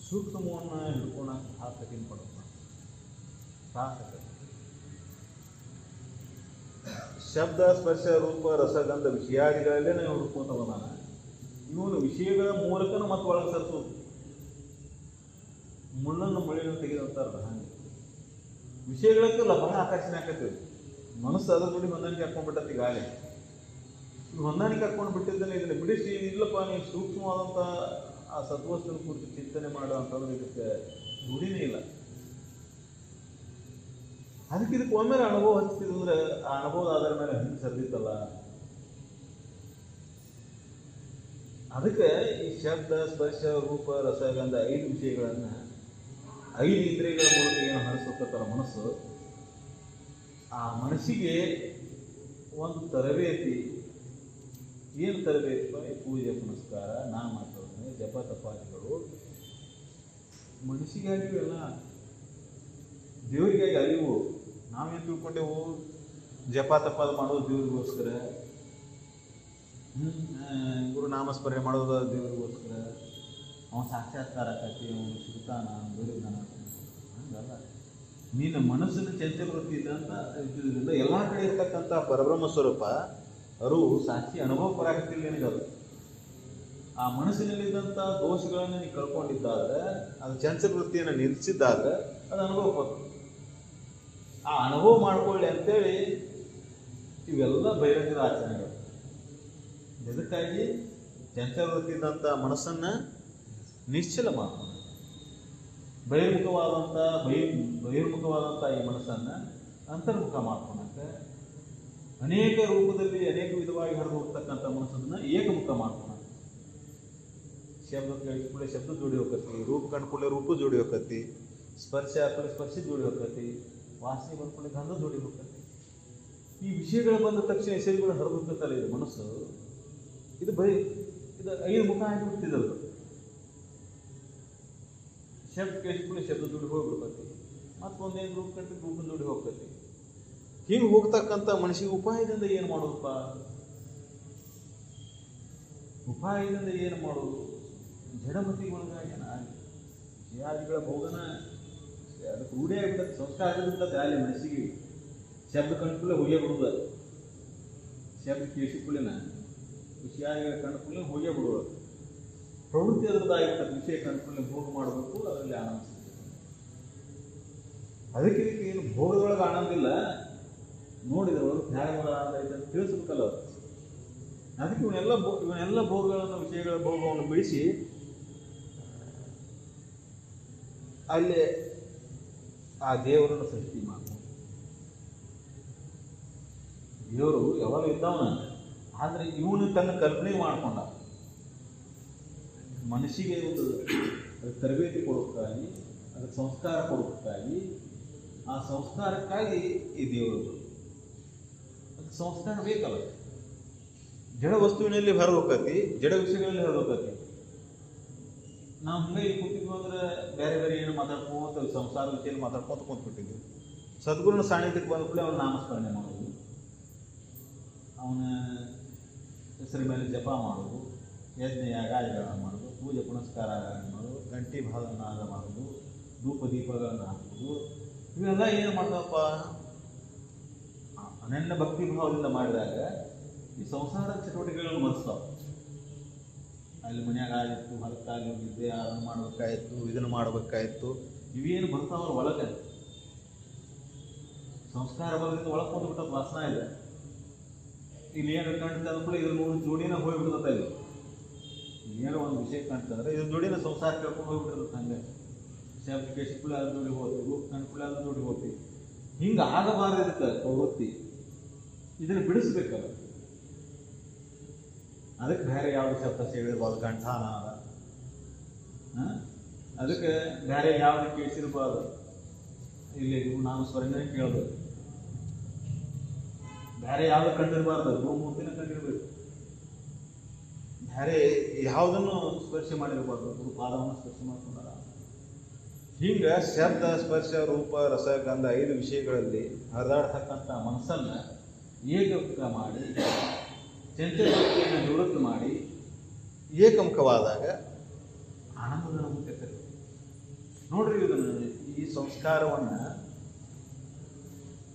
ಸೂಕ್ಷ್ಮವನ್ನು ಹಿಡ್ಕೊಳಕ್ಕೆ ಆಸಕ್ತಿ ಪಡುತ್ತಾನೆ. ಶಬ್ದ ಸ್ಪರ್ಶ ರೂಪ ರಸಗಂಧ ವಿಷಯಾದಿಗಳಲ್ಲೇ ನಾವು ಹುಡ್ಕೊಂತ ಬಂದಾನ. ಇವನು ವಿಷಯಗಳ ಮೂಲಕನೂ ಮತ್ತೆ ಒಳಗೆ ಸರಿಸೋದು. ಮುಳ್ಳನ್ನು ಮುಳ್ಳಿನ ತೆಗೆದಂತಾರಲ್ಲ ಹಾಗೆ ವಿಷಯಗಳಕ್ಕೆಲ್ಲ ಬಹಳ ಆಕರ್ಷಣೆ ಆಕತ್ತೀವಿ. ಮನಸ್ಸು ಅದ್ರ ನೋಡಿ ಹೊಂದಾಣಿಕೆ ಹಾಕೊಂಡ್ಬಿಟ್ಟತಿ. ಗಾಳಿ ಹೊಂದಾಣಿಕೆ ಹಾಕೊಂಡು ಬಿಟ್ಟಿದ್ದಾನೆ. ಇದನ್ನು ಬಿಡಿಸಿ ಇಲ್ಲಪ್ಪ ನೀವು ಸೂಕ್ಷ್ಮವಾದಂಥ ಆ ಸದ್ವಸ್ತುನ ಕುರಿತು ಚಿಂತನೆ ಮಾಡೋ ಅಂತಂದ್ರೆ ಇದಕ್ಕೆ ರೂಢಿನೇ ಇಲ್ಲ. ಅದಕ್ಕೆ ಇದಕ್ಕೆ ಒಮ್ಮೆ ಅನುಭವ ಹಚ್ತಿದ್ರೆ ಆ ಅನುಭವದ ಆಧಾರ ಮೇಲೆ ಹಿಂದೆ ಸರಿದಿತ್ತಲ್ಲ. ಅದಕ್ಕೆ ಈ ಶಬ್ದ ಸ್ಪರ್ಶ ರೂಪ ರಸಗಂಧ 5 ವಿಷಯಗಳನ್ನು 5 ಇಂದ್ರಿಯಗಳ ಮೂಲಕ ಏನು ಹರಿಸುತ್ತಲ್ಲ ಮನಸ್ಸು, ಆ ಮನಸ್ಸಿಗೆ ಒಂದು ತರಬೇತಿ. ಏನು ತರಬೇತಿ? ಪೂಜೆ ಪುನಸ್ಕಾರ, ನಾಮಾಚರಣೆ, ಜಪ ತಪಾದಿಗಳು ಮನಸ್ಸಿಗಾಗಿ ಎಲ್ಲ ದೇವರಿಗಾಗಿ ಅರಿವು. ನಾವೇನು ತಿಳ್ಕೊಂಡೆವು? ಜಪ ತಪಾದ ಮಾಡೋದು ದೇವರಿಗೋಸ್ಕರ, ಗುರು ನಾಮಸ್ಮರಣೆ ಮಾಡೋದು ದೇವರಿಗೋಸ್ಕರ, ಅವನು ಸಾಕ್ಷಾತ್ಕಾರ ಆಕತಿ, ಅವನು ಸಿಗ್ತಾನ, ದೊರಿತಾನ. ಹಂಗಲ್ಲ. ನೀನು ಮನಸ್ಸಿನ ಚಂಚಲ ವೃತ್ತಿ ಇದೆ ಅಂತ ಇದರಿಂದ ಎಲ್ಲ ಕಡೆ ಇರ್ತಕ್ಕಂಥ ಪರಬ್ರಹ್ಮ ಸ್ವರೂಪ ಅರಿವು ಸಾಕ್ಷಿ ಅನುಭವ ಬರಾಕತ್ತಿಲ್ಲ ನಿನಗದು. ಆ ಮನಸ್ಸಿನಲ್ಲಿದ್ದಂಥ ದೋಷಗಳನ್ನು ನೀನು ಕಳ್ಕೊಂಡಿದ್ದಾದ್ರೆ, ಅದು ಚಂಚಲ ವೃತ್ತಿಯನ್ನು ನಿಲ್ಲಿಸಿದ್ದಾದ್ರೆ ಅದು ಅನುಭವ ಬರ್ತದೆ. ಆ ಅನುಭವ ಮಾಡ್ಕೊಳ್ಳಿ ಅಂತೇಳಿ ಇವೆಲ್ಲ ಬಹಿರಂಗದ ಆಚರಣೆಗಳು. ಇದಕ್ಕಾಗಿ ಚಂಚಲ ವೃತ್ತಿ ಇದ್ದಂಥ ಮನಸ್ಸನ್ನು ನಿಶ್ಚಲ ಮಾಡ್ಕೊಂಡು ಬಹಿರ್ಮುಖವಾದಂಥ ಈ ಮನಸ್ಸನ್ನು ಅಂತರ್ಮುಖ ಮಾಡ್ಕೊಳಕ್ಕೆ ಅನೇಕ ರೂಪದಲ್ಲಿ ಅನೇಕ ವಿಧವಾಗಿ ಹರಿದು ಹೋಗ್ತಕ್ಕಂಥ ಮನಸ್ಸನ್ನು ಏಕಮುಖ ಮಾಡ್ಕೊಳಕ್ಕೆ. ಶಬ್ದ ಕೇಳಿಸ್ಕೊಳ್ಳೆ ಶಬ್ದ ಜೋಡಿ ಹೋಗತಿ, ರೂಪ ಕಂಡುಕೊಳ್ಳೆ ರೂಪ ಜೋಡಿ ಹೋಗತಿ, ಸ್ಪರ್ಶ ಹಾಕೊಳ್ಳೆ ಸ್ಪರ್ಶ ಜೋಡಿ ಹೋಗತಿ, ವಾಸನೆ ಬಂದ್ಕೊಳ್ಳೆ ಗಂಧ ಜೋಡಿ ಹೋಗತಿ. ಈ ವಿಷಯಗಳು ಬಂದ ತಕ್ಷಣ ಹೆಸರುಗಳು ಹರಿದುತ್ತಲ್ಲ ಇದು ಮನಸ್ಸು. ಇದು 5 ಮುಖ ಆಗಿ ಬಿಡ್ತಿದ್ದದು. ಶಬ್ದ ಕೇಳಿಸ್ಕೊಳ್ಳಿ ಶಬ್ದ ಜೋಡಿ ಹೋಗ್ಬಿಡ್ತತಿ, ಮತ್ತೊಂದೇನು ರೂಪ ಕಂಡು ರೂಪನ ಜೋಡಿ ಹೋಗ್ತತಿ. ಹೀಗೆ ಹೋಗ್ತಕ್ಕಂಥ ಮನುಷ್ಯಗೆ ಉಪಾಯದಿಂದ ಏನು ಮಾಡೋದಪ್ಪ? ಉಪಾಯದಿಂದ ಏನು ಮಾಡೋದು? ಜಡಮತಿಗೊಳಗಾಗಿ ವಿಷಯಾದಿಗಳ ಭೋಗನ ಅದಕ್ಕೆ ರೂಢಿ ಆಗಿಬಿಟ್ಟೆ. ಸಂಸ್ಕಾರ ಆಗಿಬಿಟ್ಟದೆ ಅಲ್ಲಿ ಮನಸ್ಸಿಗೆ. ಶಬ್ದ ಕಂಡುಕೊಳ್ಳೆ ಹೋಗೇ ಬಿಡುವುದು. ಶಬ್ದ ಕೇಳಿಸಿಕೊಳ್ಳಿನ ವಿಷಯಾದಿಗಳ ಕಂಡುಕೊಳ್ಳೆ ಹೋಗೇ ಬಿಡುವುದು. ಪ್ರವೃತ್ತಿ ಅದರದ್ದಾಗಿಬಿಟ್ಟೆ. ವಿಷಯ ಕಂಡುಕೊಳ್ಳೆ ಭೋಗ ಮಾಡಬೇಕು, ಅದರಲ್ಲಿ ಆನಂದ ಸಿಗ್ತದೆ. ಅದಕ್ಕೆ ಇದಕ್ಕೆ ಏನು ಭೋಗದೊಳಗೆ ಆನಂದ ಇಲ್ಲ, ನೋಡಿದವರು ತ್ಯಾಗಗಳ ಆನಂದ ಇದೆ ಅಂತ ತಿಳಿಸ್ಬೇಕಲ್ಲ. ಅದಕ್ಕೆ ಇವನ್ನೆಲ್ಲ ಭೋಗಗಳನ್ನು ವಿಷಯಗಳ ಭೋಗವನ್ನು ಬಿಡಿಸಿ ಅಲ್ಲಿ ಆ ದೇವರನ್ನು ಸೃಷ್ಟಿ ಮಾಡ್ತಾರೆ. ದೇವರು ಯಾವಾಗ ಇದ್ದವನ, ಆದರೆ ಇವನು ತನ್ನ ಕಲ್ಪನೆ ಮಾಡ್ಕೊಂಡ. ಮನಸ್ಸಿಗೆ ಒಂದು ತರಬೇತಿ ಕೊಡೋಕ್ಕಾಗಿ, ಅದಕ್ಕೆ ಸಂಸ್ಕಾರ ಕೊಡೋಕ್ಕಾಗಿ, ಆ ಸಂಸ್ಕಾರಕ್ಕಾಗಿ ಈ ದೇವರು. ಅದಕ್ಕೆ ಸಂಸ್ಕಾರ ಬೇಕಲ್ಲ. ಜಡ ವಸ್ತುವಿನಲ್ಲಿ ಹೊರಗೋಕತಿ, ಜಡ ವಿಷಯಗಳಲ್ಲಿ ಹೊರಗೋಕತಿ. ನಾವು ಹಂಗೆ ಇಲ್ಲಿ ಕೂತಿದ್ವು ಅಂದ್ರೆ ಬೇರೆ ಬೇರೆ ಏನು ಮಾತಾಡ್ಕೋತ ಸಂಸಾರ ವಿಷಯದಲ್ಲಿ ಮಾತಾಡ್ಕೋತ ಕೂತ್ಬಿಟ್ಟಿದ್ವಿ. ಸದ್ಗುರುನ ಸಾನ್ನಿಧ್ಯಕ್ಕೆ ಬಂದ ಕೂಡಲೇ ಅವನ ನಾಮಸ್ಮರಣೆ ಮಾಡೋದು, ಅವನ ಹೆಸರು ಮೇಲೆ ಜಪ ಮಾಡೋದು, ಯಜ್ಞ ಯಾಗಾದಿಗಳನ್ನು ಮಾಡೋದು, ಪೂಜೆ ಪುನಸ್ಕಾರ ಮಾಡೋದು, ಗಂಟಿ ಭಾಗನಾದ ಮಾಡೋದು, ಧೂಪ ದೀಪಗಳನ್ನು ಹಾಕೋದು. ಇವೆಲ್ಲ ಏನು ಮಾಡ್ತಾವಪ್ಪ? ಅನನ್ಯ ಭಕ್ತಿ ಭಾವದಿಂದ ಮಾಡಿದಾಗ ಈ ಸಂಸಾರದ ಚಟುವಟಿಕೆಗಳನ್ನು ಮರೆಸ್ತಾವ. ಅಲ್ಲಿ ಮನ್ಯಾಗ ಆಗಿತ್ತು, ಹೊಲಕ್ಕಾಗಿ ಹೋಗಿದ್ದೆ, ಅದನ್ನು ಮಾಡಬೇಕಾಯ್ತು, ಇದನ್ನು ಮಾಡಬೇಕಾಯ್ತು, ಇವೇನು ಬರ್ತಾವ್ರ ಒಳಗೆ. ಸಂಸ್ಕಾರ ಬರೋದ್ರಿಂದ ಒಳಗೆ ಹೋಗ್ಬಿಟ್ಟದ ವಾಸನ ಇದೆ. ಇಲ್ಲಿ ಏನು ಕಾಣ್ತದೆ ಅಂದ್ಕೊಳ್ಳಿ, ಇದ್ರ 3 ಜೋಡಿನ ಹೋಗ್ಬಿಡ್ತದೆ. ಇಲ್ಲಿ ಏನೋ ಒಂದು ವಿಷಯ ಕಾಣ್ತಂದ್ರೆ ಇದು ಜೋಡಿನ ಸಂಸಾರ ಕೇಳ್ಕೊಂಡು ಹೋಗ್ಬಿಟ್ಟಿರುತ್ತೆ. ಹಂಗೆ ಶಬ್ದಕ್ಕೆ ಸಿಕ್ಕುಳ ಅದು ಜೋಡಿ ಹೋಗ್ತೀವಿ, ರೂಪ ಕಣ್ಕುಳ ಅದು ಜೋಡಿ ಹೋಗ್ತೀವಿ. ಹಿಂಗೆ ಆಗಬಾರ್ದು ಇದಕ್ಕೆ ಪ್ರವೃತ್ತಿ. ಇದನ್ನು ಬಿಡಿಸ್ಬೇಕಲ್ಲ. ಅದಕ್ಕೆ ಬೇರೆ ಯಾವುದು ಶಬ್ದ ಸೇರಿರಬಾರ್ದು, ಗಂಠಾನ ಅದ. ಅದಕ್ಕೆ ಬೇರೆ ಯಾವ್ದು ಕೇಳಿಸಿರ್ಬಾರ್ದು. ಇಲ್ಲಿ ನಾನು ಸ್ವರ್ಣ ಕೇಳಬೇಕು. ಬೇರೆ ಯಾವ್ದು ಕಂಡಿರಬಾರ್ದು, ಗುರುಮೂರ್ತಿನ ಕಂಡಿರ್ಬೇಕು. ಬೇರೆ ಯಾವುದನ್ನು ಸ್ಪರ್ಶ ಮಾಡಿರಬಾರ್ದು, ಗುರುಪಾದವನ್ನು ಸ್ಪರ್ಶ ಮಾಡ್ಕೊಂಡಾರ. ಹಿಂಗೆ ಶಬ್ದ ಸ್ಪರ್ಶ ರೂಪ ರಸ ಗಂಧ 5 ವಿಷಯಗಳಲ್ಲಿ ಹರಿದಾಡ್ತಕ್ಕಂಥ ಮನಸ್ಸನ್ನು ಏಕಮುಖ ಮಾಡಿ, ಚಂಚಲತೆಯನ್ನು ನಿವೃತ್ತಿ ಮಾಡಿ, ಏಕಮುಖವಾದಾಗ ಆನಂದದ ಅನುಭೂತಿ. ನೋಡ್ರಿ, ಇದನ್ನು ಈ ಸಂಸ್ಕಾರವನ್ನು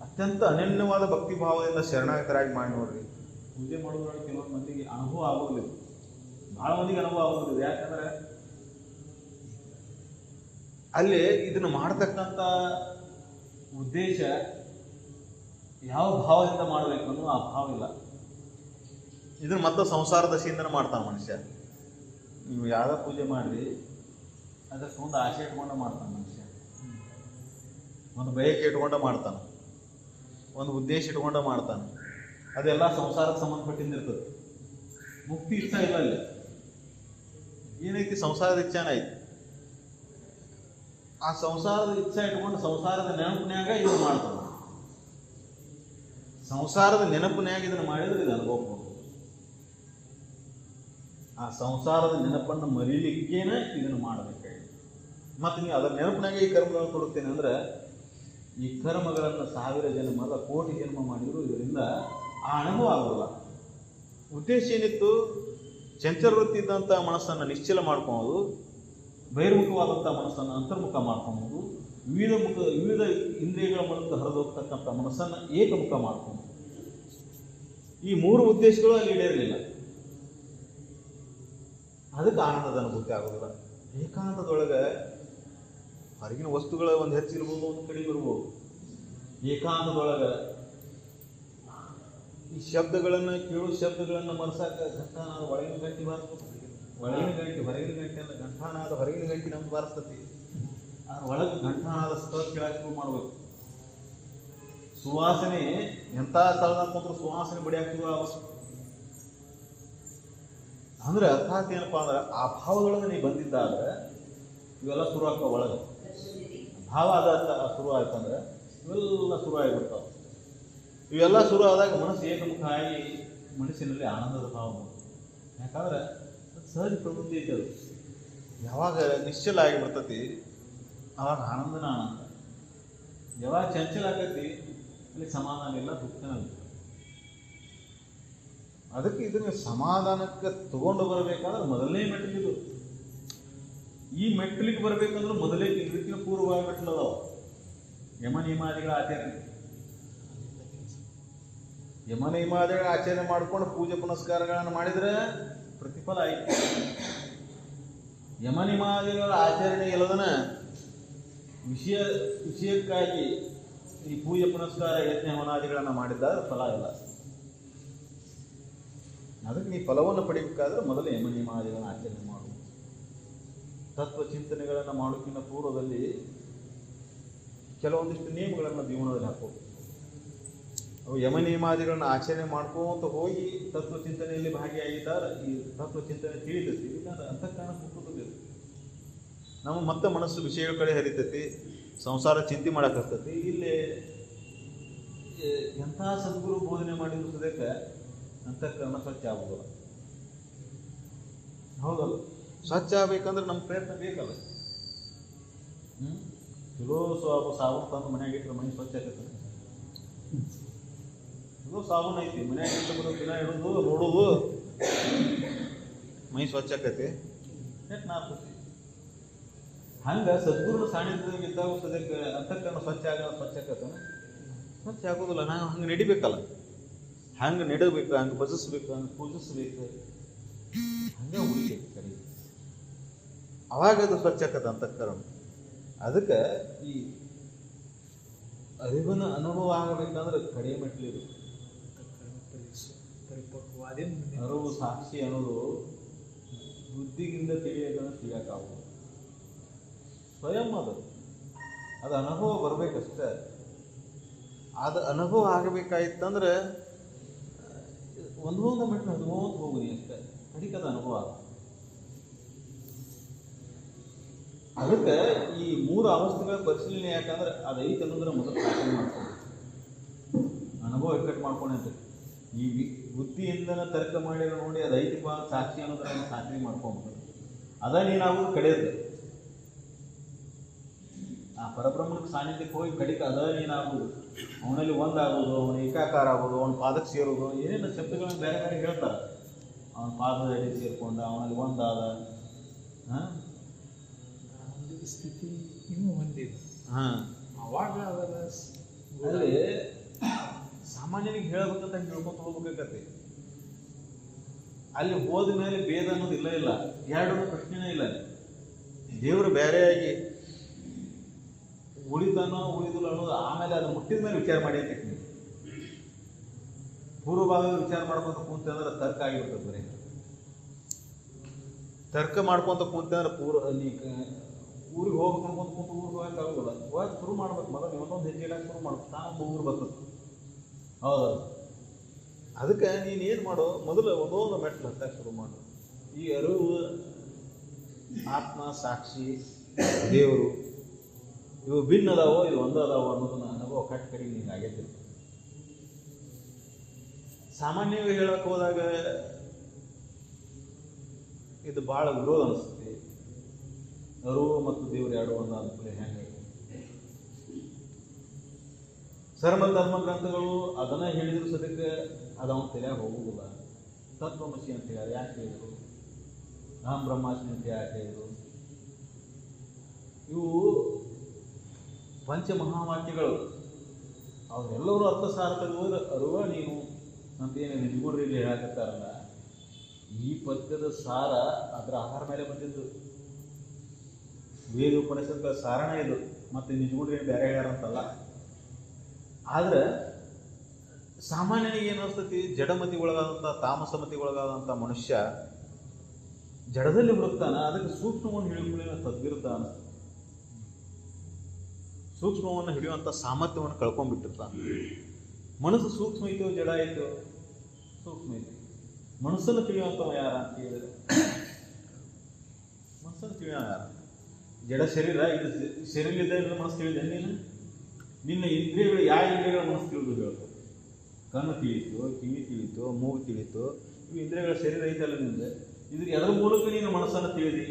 ಅತ್ಯಂತ ಅನನ್ಯವಾದ ಭಕ್ತಿ ಭಾವದಿಂದ ಶರಣಾಗತರಾಗಿ ಮಾಡಿ ನೋಡ್ರಿ. ಪೂಜೆ ಮಾಡೋದ್ರೊಳಗೆ ಕೆಲವೊಂದು ಮಂದಿಗೆ ಅನುಭವ ಆಗೋದಿಲ್ಲ, ಭಾಳ ಮಂದಿಗೆ ಅನುಭವ ಆಗೋದಿಲ್ಲ. ಯಾಕಂದ್ರೆ ಅಲ್ಲಿ ಇದನ್ನು ಮಾಡತಕ್ಕಂಥ ಉದ್ದೇಶ ಯಾವ ಭಾವದಿಂದ ಮಾಡಬೇಕು ಅನ್ನೋ ಆ ಭಾವ ಇಲ್ಲ. ಇದನ್ನು ಮತ್ತೆ ಸಂಸಾರ ದಶೆಯಿಂದನೇ ಮಾಡ್ತಾನೆ ಮನುಷ್ಯ. ನೀವು ಯಾವುದೋ ಪೂಜೆ ಮಾಡಿ ಅದಕ್ಕೆ ಒಂದು ಆಸೆ ಇಟ್ಕೊಂಡು ಮಾಡ್ತಾನೆ ಮನುಷ್ಯ. ಒಂದು ಬಯಕೆ ಇಟ್ಕೊಂಡು ಮಾಡ್ತಾನೆ, ಒಂದು ಉದ್ದೇಶ ಇಟ್ಕೊಂಡು ಮಾಡ್ತಾನೆ. ಅದೆಲ್ಲ ಸಂಸಾರಕ್ಕೆ ಸಂಬಂಧಪಟ್ಟಿದ್ದಿರ್ತದೆ. ಮುಕ್ತಿ ಇಚ್ಛಾ ಇಲ್ಲ. ಅಲ್ಲಿ ಏನೈತಿ? ಸಂಸಾರದ ಇಚ್ಛಾನ ಐತಿ. ಆ ಸಂಸಾರದ ಇಚ್ಛಾ ಇಟ್ಕೊಂಡು ಸಂಸಾರದ ನೆನಪಿನ್ಯಾಗ ಇದನ್ನು ಮಾಡ್ತಾನೆ. ಸಂಸಾರದ ನೆನಪಿನ್ಯಾಗ ಇದನ್ನು ಮಾಡಿದ್ರೆ ಇದು ಅನುಭವ. ಆ ಸಂಸಾರದ ನೆನಪನ್ನು ಮರೀಲಿಕ್ಕೇನೆ ಇದನ್ನು ಮಾಡಬೇಕಾಗಿ. ಮತ್ತು ನೀವು ಅದರ ನೆನಪಿನಾಗ ಈ ಕರ್ಮಗಳನ್ನು ಕೊಡುತ್ತೇನೆ ಅಂದ್ರೆ, ಈ ಕರ್ಮಗಳನ್ನು 1000 ಜನ್ಮ ಕೋಟಿ ಜನ್ಮ ಮಾಡಿದ್ರು ಇದರಿಂದ ಆ ಅನುಭವ ಆಗೋಲ್ಲ. ಉದ್ದೇಶ ಏನಿತ್ತು? ಚಂಚಲವೃತ್ತಿ ಇದ್ದಂಥ ಮನಸ್ಸನ್ನು ನಿಶ್ಚಲ ಮಾಡ್ಕೊಳೋದು, ಬಹಿರ್ಮುಖವಾದಂಥ ಮನಸ್ಸನ್ನು ಅಂತರ್ಮುಖ ಮಾಡ್ಕೊಳೋದು, ವಿವಿಧ ಇಂದ್ರಿಯಗಳ ಮೂಲಕ ಹರಿದೋಗ್ತಕ್ಕಂಥ ಮನಸ್ಸನ್ನು ಏಕಮುಖ ಮಾಡ್ಕೊಳೋದು. ಈ 3 ಉದ್ದೇಶಗಳು ಅಲ್ಲಿ ಈಡೇರಲಿಲ್ಲ. ಅದಕ್ಕೆ ಆನಂದದ ಅನುಭೂತಿ ಆಗೋದಿಲ್ಲ. ಏಕಾಂತದೊಳಗೆ ಹೊರಗಿನ ವಸ್ತುಗಳ ಒಂದು ಹೆಚ್ಚಿರ್ಬೋದು, ಒಂದು ಕಡಿಮೆ ಇರ್ಬೋದು. ಏಕಾಂತದೊಳಗೆ ಈ ಶಬ್ದಗಳನ್ನು ಶಬ್ದಗಳನ್ನು ಮನಸಾಕ ಘಂಟಾನಾದ ಒಳಗಿನ ಗಂಟೆ ಬಾರಿಸ್ಬೇಕು. ಒಳಗಿನ ಗಂಟೆ ಹೊರಗಿನ ಗಂಟೆ ಅಲ್ಲ, ಘಂಟಾನಾದ ಹೊರಗಿನ ಗಂಟೆ ನಮ್ಗೆ ಬಾರಿಸ್ತತಿ. ಒಳಗೆ ಘಂಟಾನಾದ ಸ್ಥಳ ಕೇಳಕ್ಕೆ ಶುರು ಮಾಡ್ಬೇಕು. ಸುವಾಸನೆ ಎಂಥ ಸ್ಥಳದಾಗ ಕೂತ್ರು ಸುವಾಸನೆ ಬಡಿಯಾಕ್ತಿವ ಅಂದ್ರೆ ಅರ್ಥಾತ್ ಏನಪ್ಪ ಅಂದ್ರೆ, ಆ ಭಾವದೊಳಗೆ ನೀವು ಬಂದಿದ್ದಾದ್ರೆ ಇವೆಲ್ಲ ಶುರು ಆಗ್ತಾವ. ಒಳಗೆ ಭಾವ ಅದ ಶುರು ಆಯ್ತಂದ್ರೆ ಇವೆಲ್ಲ ಶುರು ಆಗಿಬಿಡ್ತಾವೆ. ಇವೆಲ್ಲ ಶುರು ಆದಾಗ ಮನಸ್ಸು ಏಕಮುಖ ಆಗಿ ಮನಸ್ಸಿನಲ್ಲಿ ಆನಂದದ ಭಾವ. ಯಾಕಂದ್ರೆ ಸಹಜ ಪ್ರವೃತ್ತಿ ಐತೆ. ಅದು ಯಾವಾಗ ನಿಶ್ಚಲ ಆಗಿಬಿಡ್ತತಿ ಅವಾಗ ಆನಂದನ ಆನಂದ. ಯಾವಾಗ ಚಂಚಲ ಆಗತಿ ಅಲ್ಲಿ ಸಮಾಧಾನ ಇಲ್ಲ, ದುಃಖನ ಇಲ್ಲ. ಅದಕ್ಕೆ ಇದನ್ನ ಸಮಾಧಾನಕ್ಕೆ ತಗೊಂಡು ಬರಬೇಕಾದ್ರೆ ಮೊದಲನೇ ಮೆಟ್ಟಿಲಿದು. ಈ ಮೆಟ್ಟಿಲಿಗೆ ಬರಬೇಕಂದ್ರೆ ಮೊದಲೇ ಇದಕ್ಕಿನ ಪೂರ್ವವಾಗಿ ಮೆಟ್ಟಿಲದಾವ. ಯಮ ನಿಯಮಾದಿಗಳ ಆಚರಣೆ. ಯಮ ನಿಯಮಾದಿಗಳ ಆಚರಣೆ ಮಾಡ್ಕೊಂಡು ಪೂಜೆ ಪುನಸ್ಕಾರಗಳನ್ನು ಮಾಡಿದ್ರೆ ಪ್ರತಿಫಲ ಆಯ್ತು. ಯಮ ನಿಯಮಾದಿಗಳ ಆಚರಣೆ ಇಲ್ಲದನ ವಿಷಯಕ್ಕಾಗಿ ಈ ಪೂಜೆ ಪುನಸ್ಕಾರ ಯಜ್ಞ ಹೋನಾದಿಗಳನ್ನು ಮಾಡಿದ್ದಾರೆ ಫಲ ಇಲ್ಲ. ಅದಕ್ಕೆ ನೀ ಫಲವನ್ನು ಪಡಿಬೇಕಾದ್ರೆ ಮೊದಲು ಯಮ ನಿಯಮಾದಿಗಳನ್ನು ಆಚರಣೆ ಮಾಡು. ತತ್ವ ಚಿಂತನೆಗಳನ್ನು ಮಾಡೋಕ್ಕಿಂತ ಪೂರ್ವದಲ್ಲಿ ಕೆಲವೊಂದಿಷ್ಟು ನಿಯಮಗಳನ್ನು ಜೀವನದಲ್ಲಿ ಹಾಕೋದು. ಅವು ಯಮ ನಿಯಮಾದಿಗಳನ್ನು ಆಚರಣೆ ಮಾಡ್ಕೋತ ಹೋಗಿ ತತ್ವ ಚಿಂತನೆಯಲ್ಲಿ ಭಾಗಿಯಾಗಿದ್ದಾರೆ. ಈ ತತ್ವ ಚಿಂತನೆ ತಿಳಿತೈತಿ, ಅಂತಃಕರಣ ಮುಟ್ಟುತ್ತದೆ. ನಮ್ಮ ಮತ್ತೆ ಮನಸ್ಸು ವಿಷಯಗಳ ಕಡೆ ಹರಿತೈತಿ, ಸಂಸಾರ ಚಿಂತೆ ಮಾಡಕ್ಕಾಗ್ತೈತಿ. ಇಲ್ಲಿ ಎಂಥ ಸದ್ಗುರು ಬೋಧನೆ ಮಾಡಿದ್ರು ಸದ್ಯಕ್ಕೆ ಅಂತಃಕರಣ ಸ್ವಚ್ಛ ಆಗೋದಿಲ್ಲ. ಹೌದಲ್ಲ? ಸ್ವಚ್ಛ ಆಗ್ಬೇಕಂದ್ರೆ ನಮ್ಮ ಪ್ರಯತ್ನ ಬೇಕಲ್ಲ. ಚಲೋ ಸಾಬೂನು ತಂದು ಮನ್ಯಾಗ ಇಟ್ಟರೆ ಮನೆ ಸ್ವಚ್ಛ ಆಗತ್ತೆ. ಚಲೋ ಸಾಬೂನು ಐತಿ, ಮನ್ಯಾಗ ಇಟ್ಟು ಬರೋ ದಿನ ಇಡೋದು ನೋಡೋದು ಮೈ ಸ್ವಚ್ಛ ಆಕೈತಿ. ಆಗ್ತೈತಿ. ಹಂಗೆ ಸದ್ಗುರುನ ಸಾನ್ನಿಧ್ಯದಾಗ ಇದ್ದಾಗ ಸದ್ಯಕ್ಕೆ ಅಂತಃಕರಣ ಸ್ವಚ್ಛ ಆಕತ್ತನ? ಸ್ವಚ್ಛ ಆಗೋದಿಲ್ಲ. ನಾವು ಹಂಗೆ ನಡಿಬೇಕಲ್ಲ. ಹಂಗೆ ನೆಡಬೇಕು, ಹಂಗೆ ಭಜಿಸ್ಬೇಕು, ಹಂಗೆ ಪೂಜಿಸ್ಬೇಕು, ಹಂಗೆ ಉಳಿಬೇಕು ಕಡೆ. ಅವಾಗ ಅದು ಸ್ವಚ್ಛ ಆಕತ್ತೆ ಅಂತಃಕರಣ. ಅದಕ್ಕೆ ಈ ಅರಿವಿನ ಅನುಭವ ಆಗಬೇಕಂದ್ರೆ ಕಡಿಮೆ ಮೆಟ್ಲಿರು. ಅರಿವು ಸಾಕ್ಷಿ ಅನ್ನೋದು ಬುದ್ಧಿಗಿಂತ ತಿಳಿಯೋದನ್ನು ತಿಳಿಯೋಕ್ಕಾಗೋದು. ಸ್ವಯಂ ಅದು ಅನುಭವ ಬರಬೇಕಷ್ಟೆ. ಅದು ಅನುಭವ ಆಗಬೇಕಾಯ್ತಂದ್ರೆ ಒಂದೊಂದು ಮೆಟ್ಟು ಹಚ್ಕೋತ ಹೋಗುನಿ ಅಷ್ಟೇ, ಕಡಿಕದ ಅನುಭವ. ಅದಕ್ಕೆ ಈ 3 ಅವಸ್ಥೆಗಳ ಪರಿಶೀಲನೆ ಯಾಕಂದ್ರೆ ಅದು ಐತೆ ಅನ್ನೋದ್ರ ಮೊದಲು ಸಾಧನೆ ಮಾಡ್ಕೊಂಡು ಅನುಭವ ಇಕ್ಕಟ್ಟು ಮಾಡ್ಕೊಂಡೆ ಅಂತ ಈ ಬುದ್ಧಿಯಿಂದನ ತರ್ಕ ಮಾಡಿರೋ ನೋಡಿ ಅದು ಐತಿಪ್ಪ ಸಾಕ್ಷಿ ಅನ್ನೋದ್ರನ್ನ ಸಾಧನೆ ಮಾಡ್ಕೊಂಬೋದು. ಅದ ನೀನಾಗೋದು ಕಡೆಯದು. ಆ ಪರಬ್ರಹ್ಮನಿಗೆ ಸಾನ್ನಿಧ್ಯಕ್ಕೆ ಹೋಗಿ ಕಡಿಕ ಅದ ನೀನಾಗೋದು, ಅವನಲ್ಲಿ ಒಂದಾಗೋದು, ಅವನ ಏಕಾಕಾರ ಆಗೋದು, ಅವನ ಪಾದಕ್ಕೆ ಸೇರೋದು, ಏನೇನು ಶಬ್ದಗಳನ್ನು ಬೇರೆ ಬೇರೆ ಹೇಳ್ತಾರೆ. ಅವನ ಪಾದದ ಅಡಿ ಸೇರ್ಕೊಂಡ ಅವನಲ್ಲಿ ಒಂದಾದ ಸ್ಥಿತಿ ಇನ್ನೂ ಹೊಂದಿದೆ. ಅವಾಗ ಅದರ ಅಲ್ಲಿ ಸಾಮಾನ್ಯನಿಗೆ ಹೇಳ್ಬೇಕಂತ ಹೇಳ್ಕೊತ ಹೋಗ್ಬೇಕಾಗತ್ತೆ. ಅಲ್ಲಿ ಹೋದ ಮೇಲೆ ಭೇದ ಅನ್ನೋದು ಇಲ್ಲ, ಎರಡೂ ಪ್ರಶ್ನೆನೇ ಇಲ್ಲ. ದೇವರು ಬೇರೆಯಾಗಿ ಉಳಿದನೋ ಉಳಿದಿಲ್ಲ ಅನ್ನೋದು ಆಮೇಲೆ ಅದು ಮುಟ್ಟಿದ ಮೇಲೆ ವಿಚಾರ ಮಾಡಿ ಅಂತ ನೀವು ಪೂರ್ವ ಭಾಗದ ವಿಚಾರ ಮಾಡ್ಕೊಂತ ಕೂತಂದ್ರೆ ತರ್ಕ ಆಗಿಬಿಡ್ತದೆ. ಬರೀ ತರ್ಕ ಮಾಡ್ಕೊಂತ ಕೂತಂದ್ರೆ ಊರಿಗೆ ಹೋಗ್ಬೇಕು ಅನ್ಕೊಂತ ಕೂತು ಊರಿಗೆ ಹೋಗಕ್ಕೆ ಆಗೋದಿಲ್ಲ. ಹೋಗಿ ಶುರು ಮಾಡ್ಬೇಕು, ಮೊದಲು ಒಂದೊಂದು ಹೆಜ್ಜೆ ಇಡಕ್ಕೆ ಶುರು ಮಾಡ್ಬೇಕು, ತಾನೊಂದು ಊರು ಬರ್ತದೆ. ಹೌದು, ಅದಕ್ಕೆ ನೀನು ಏನು ಮಾಡೋ, ಮೊದಲು ಒಂದೊಂದು ಮೆಟ್ಲು ಹತ್ತಕ್ಕೆ ಶುರು ಮಾಡು. ಈ ಅರಿವು, ಆತ್ಮ, ಸಾಕ್ಷಿ, ದೇವರು ಇವು ಭಿನ್ನ ಅದಾವೋ ಇದು ಒಂದೇ ಅದಾವೋ ಅನ್ನೋದನ್ನ ಅನುಭವ ಕಟ್ಟಿ ನಿಂಗೆ ಆಗೈತಿ. ಸಾಮಾನ್ಯವಾಗಿ ಹೇಳಕ್ಕೆ ಹೋದಾಗ ಇದು ಭಾಳ ವಿರೋಧ ಅನಿಸ್ತೈತಿ. ಅರಿವು ಮತ್ತು ದೇವರು ಎರಡು ಒಂದು ಅನುಕೂಲ ಹೆಂಗೆ ಸರ್ವ ಧರ್ಮ ಗ್ರಂಥಗಳು ಅದನ್ನ ಹೇಳಿದ್ರು ಸದ್ಯಕ್ಕೆ ಅದು ಅವನ ತಲೆಯಾಗ ಹೋಗುವುದಿಲ್ಲ. ತತ್ವಮಸಿ ಅಂತ ಹೇಳಿ ಯಾಕೆ ಹೇಳಿದ್ರು, ಅಹಂ ಬ್ರಹ್ಮಾಸ್ಮಿ ಅಂತ ಯಾಕೆ ಹೇಳಿದ್ರು, ಇವು ಪಂಚಮಹಾವಾಕ್ಯಗಳು ಅವರೆಲ್ಲರೂ ಅರ್ಥಸಾರ್ಥಗಳು ಅರುವ ನೀನು ಅಂತೇನು ನಿಜಗುಡ್ರಿ ಇಲ್ಲಿ ಹೇಳಕತ್ತಾರಲ್ಲ, ಈ ಪದ್ಯದ ಸಾರ ಅದರ ಆಧಾರ ಮೇಲೆ ಬಂದಿದ್ದು. ವೇದ ಉಪನಿಷತ್ಗಳ ಸಾರಣ ಇದು, ಮತ್ತು ನಿಜಗುಡ್ರಿ ಬೇರೆ ಹೇಳ್ಯಾರಂತಲ್ಲ. ಆದ್ರೆ ಸಾಮಾನ್ಯನಿಗೆ ಏನು ಅನಿಸ್ತತಿ, ಜಡಮತಿ ಒಳಗಾದಂಥ ತಾಮಸಮತಿ ಒಳಗಾದಂಥ ಮನುಷ್ಯ ಜಡದಲ್ಲಿ ಹುಡುಕ್ತಾನ, ಅದಕ್ಕೆ ಸೂಕ್ಷ್ಮವನ್ನು ಹಿಡಿಯುವುದಿಲ್ಲ, ತದ್ವಿರುದ್ಧ ಅನಿಸ್ತದೆ. ಸೂಕ್ಷ್ಮವನ್ನು ಹಿಡಿಯುವಂಥ ಸಾಮರ್ಥ್ಯವನ್ನು ಕಳ್ಕೊಂಡ್ಬಿಟ್ಟಿರ್ತಾನೆ. ಮನಸ್ಸು ಸೂಕ್ಷ್ಮ ಐತೋ ಜಡ ಐತೋ? ಸೂಕ್ಷ್ಮ ಐತಿ. ಮನಸ್ಸನ್ನು ತಿಳಿಯುವಂಥವ ಯಾರ ಅಂತ ಹೇಳಿದ್ರೆ, ಮನಸ್ಸನ್ನು ತಿಳಿಯೋ ಯಾರ? ಜಡ ಶರೀರ, ಇದು ಶರೀರದಿಂದ ಮನಸ್ಸು ತಿಳಿದೆ. ನಿನ್ನ ಇಂದ್ರಿಯಗಳು ಯಾವ ಇಂದ್ರಿಯಗಳ ಮನಸ್ಸು ತಿಳಿದು ಹೇಳ್ತು? ಕಣ್ಣು ತಿಳಿತು, ಕಿವಿ ತಿಳಿತು, ಮೂಗು ತಿಳಿತು, ಇವು ಇಂದ್ರಿಯಗಳ ಶರೀರ ಐತಲ್ಲ ನಿಂದ. ಇದ್ರ ಅದರ ಮೂಲಕ ನೀನು ಮನಸ್ಸನ್ನು ತಿಳಿದಿ.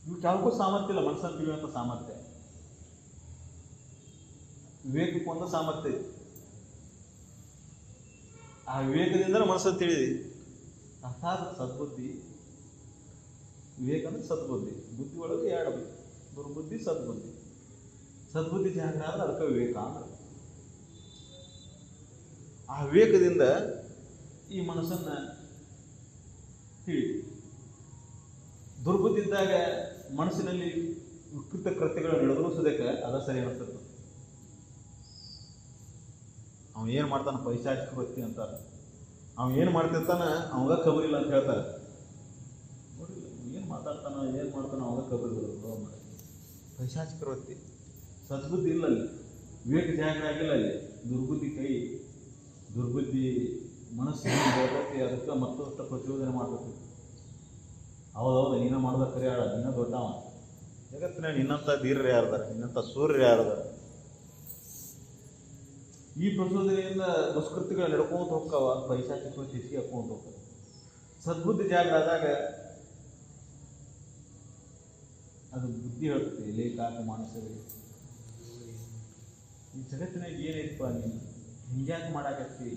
ಇವು ಯಾವಕ್ಕೂ ಸಾಮರ್ಥ್ಯ ಇಲ್ಲ, ಮನಸ್ಸನ್ನು ತಿಳಿಯುವಂಥ ಸಾಮರ್ಥ್ಯ. ವಿವೇಕಕ್ಕೊಂದು ಸಾಮರ್ಥ್ಯ ಇದೆ. ಆ ವಿವೇಕದಿಂದ ಮನಸ್ಸನ್ನು ತಿಳಿದಿ. ಅರ್ಥಾತ್ ಸದ್ಬುದ್ಧಿ. ವಿವೇಕ ಅಂದ್ರೆ ಸದ್ಬುದ್ಧಿ. ಬುದ್ಧಿ ಒಳಗೆ ಎರಡು ಬುದ್ಧಿ, ದುರ್ಬುದ್ಧಿ, ಸದ್ಬುದ್ಧಿ. ಸದ್ಬುದ್ಧಿ ಜಾಗೃತ ಆದ್ರೆ ಅದಕ್ಕೆ ವಿವೇಕ ಅಂದ್ರೆ. ಆ ವಿವೇಕದಿಂದ ಈ ಮನಸ್ಸನ್ನು ತಿಳಿ. ದುರ್ಬುದ್ಧಿ ಇದ್ದಾಗ ಮನಸ್ಸಿನಲ್ಲಿ ವಿಕೃತ ಕೃತ್ಯಗಳು ನಡೆದರೂ ಸದ್ಯಕ್ಕೆ ಅದ ಸರಿ ಅನಿಸ್ತದೆ. ಅವನು ಏನು ಮಾಡ್ತಾನೆ, ಪೈಶಾಚಿಕ ವೃತ್ತಿ ಅಂತಾರೆ. ಅವನು ಏನು ಮಾಡ್ತಿರ್ತಾನೆ ಅವಾಗ ಖಬರಿಲ್ಲ ಅಂತ ಹೇಳ್ತಾರೆ. ನೋಡಿಲ್ಲ ಏನು ಮಾತಾಡ್ತಾನ, ಏನು ಮಾಡ್ತಾನೆ ಅವಾಗ ಖಬರಿಲ್ಲ. ಪೈಶಾಚಿಕ ವೃತ್ತಿ. ಸದ್ಬುದ್ಧಿ ಇಲ್ಲ ಅಲ್ಲಿ, ವಿವೇಕ ಜಾಗೃತಿ ಆಗಿಲ್ಲ ಅಲ್ಲಿ. ದುರ್ಬುದ್ಧಿ ಕೈ, ದುರ್ಬುದ್ಧಿ ಮನಸ್ಸು ಬರ್ತೈತಿ. ಅದಕ್ಕೆ ಮತ್ತಷ್ಟು ಪ್ರಚೋದನೆ ಮಾಡ್ಬೇಕು. ಹೌದೌದು, ನೀನ ಮಾಡೋದ ಕರೆ ಆಡ, ನೀನ ದೊಡ್ಡವ. ಜಗತ್ತಿನ ನಿನ್ನಂಥ ಧೀರರು ಯಾರದಾರ, ನಿನ್ನಂಥ ಸೂರ್ಯರು ಯಾರದಾರ? ಈ ಪ್ರಚೋದನೆಯಿಂದ ದುಷ್ಕೃತ್ಯಗಳು ನಡ್ಕೊಂತ ಹೋಗ್ತಾವ, ಪೈಶಾಚಿಕ ಹೆಚ್ಚಿಗೆ ಹಾಕೊಂತ ಹೋಗ್ತಾವ. ಸದ್ಬುದ್ಧಿ ಜಾಗೃತ ಆದಾಗ ಅದು ಬುದ್ಧಿ ಹೇಳ್ತದೆ, ಲೇಖಾಕ ಮಾನಸವೇ, ಈ ಜಗತ್ತಿನಾಗ ಏನೈತಪ್ಪ, ನೀನು ಹಿಂಗ್ಯಾಕೆ ಮಾಡಾಕತ್ತಿ?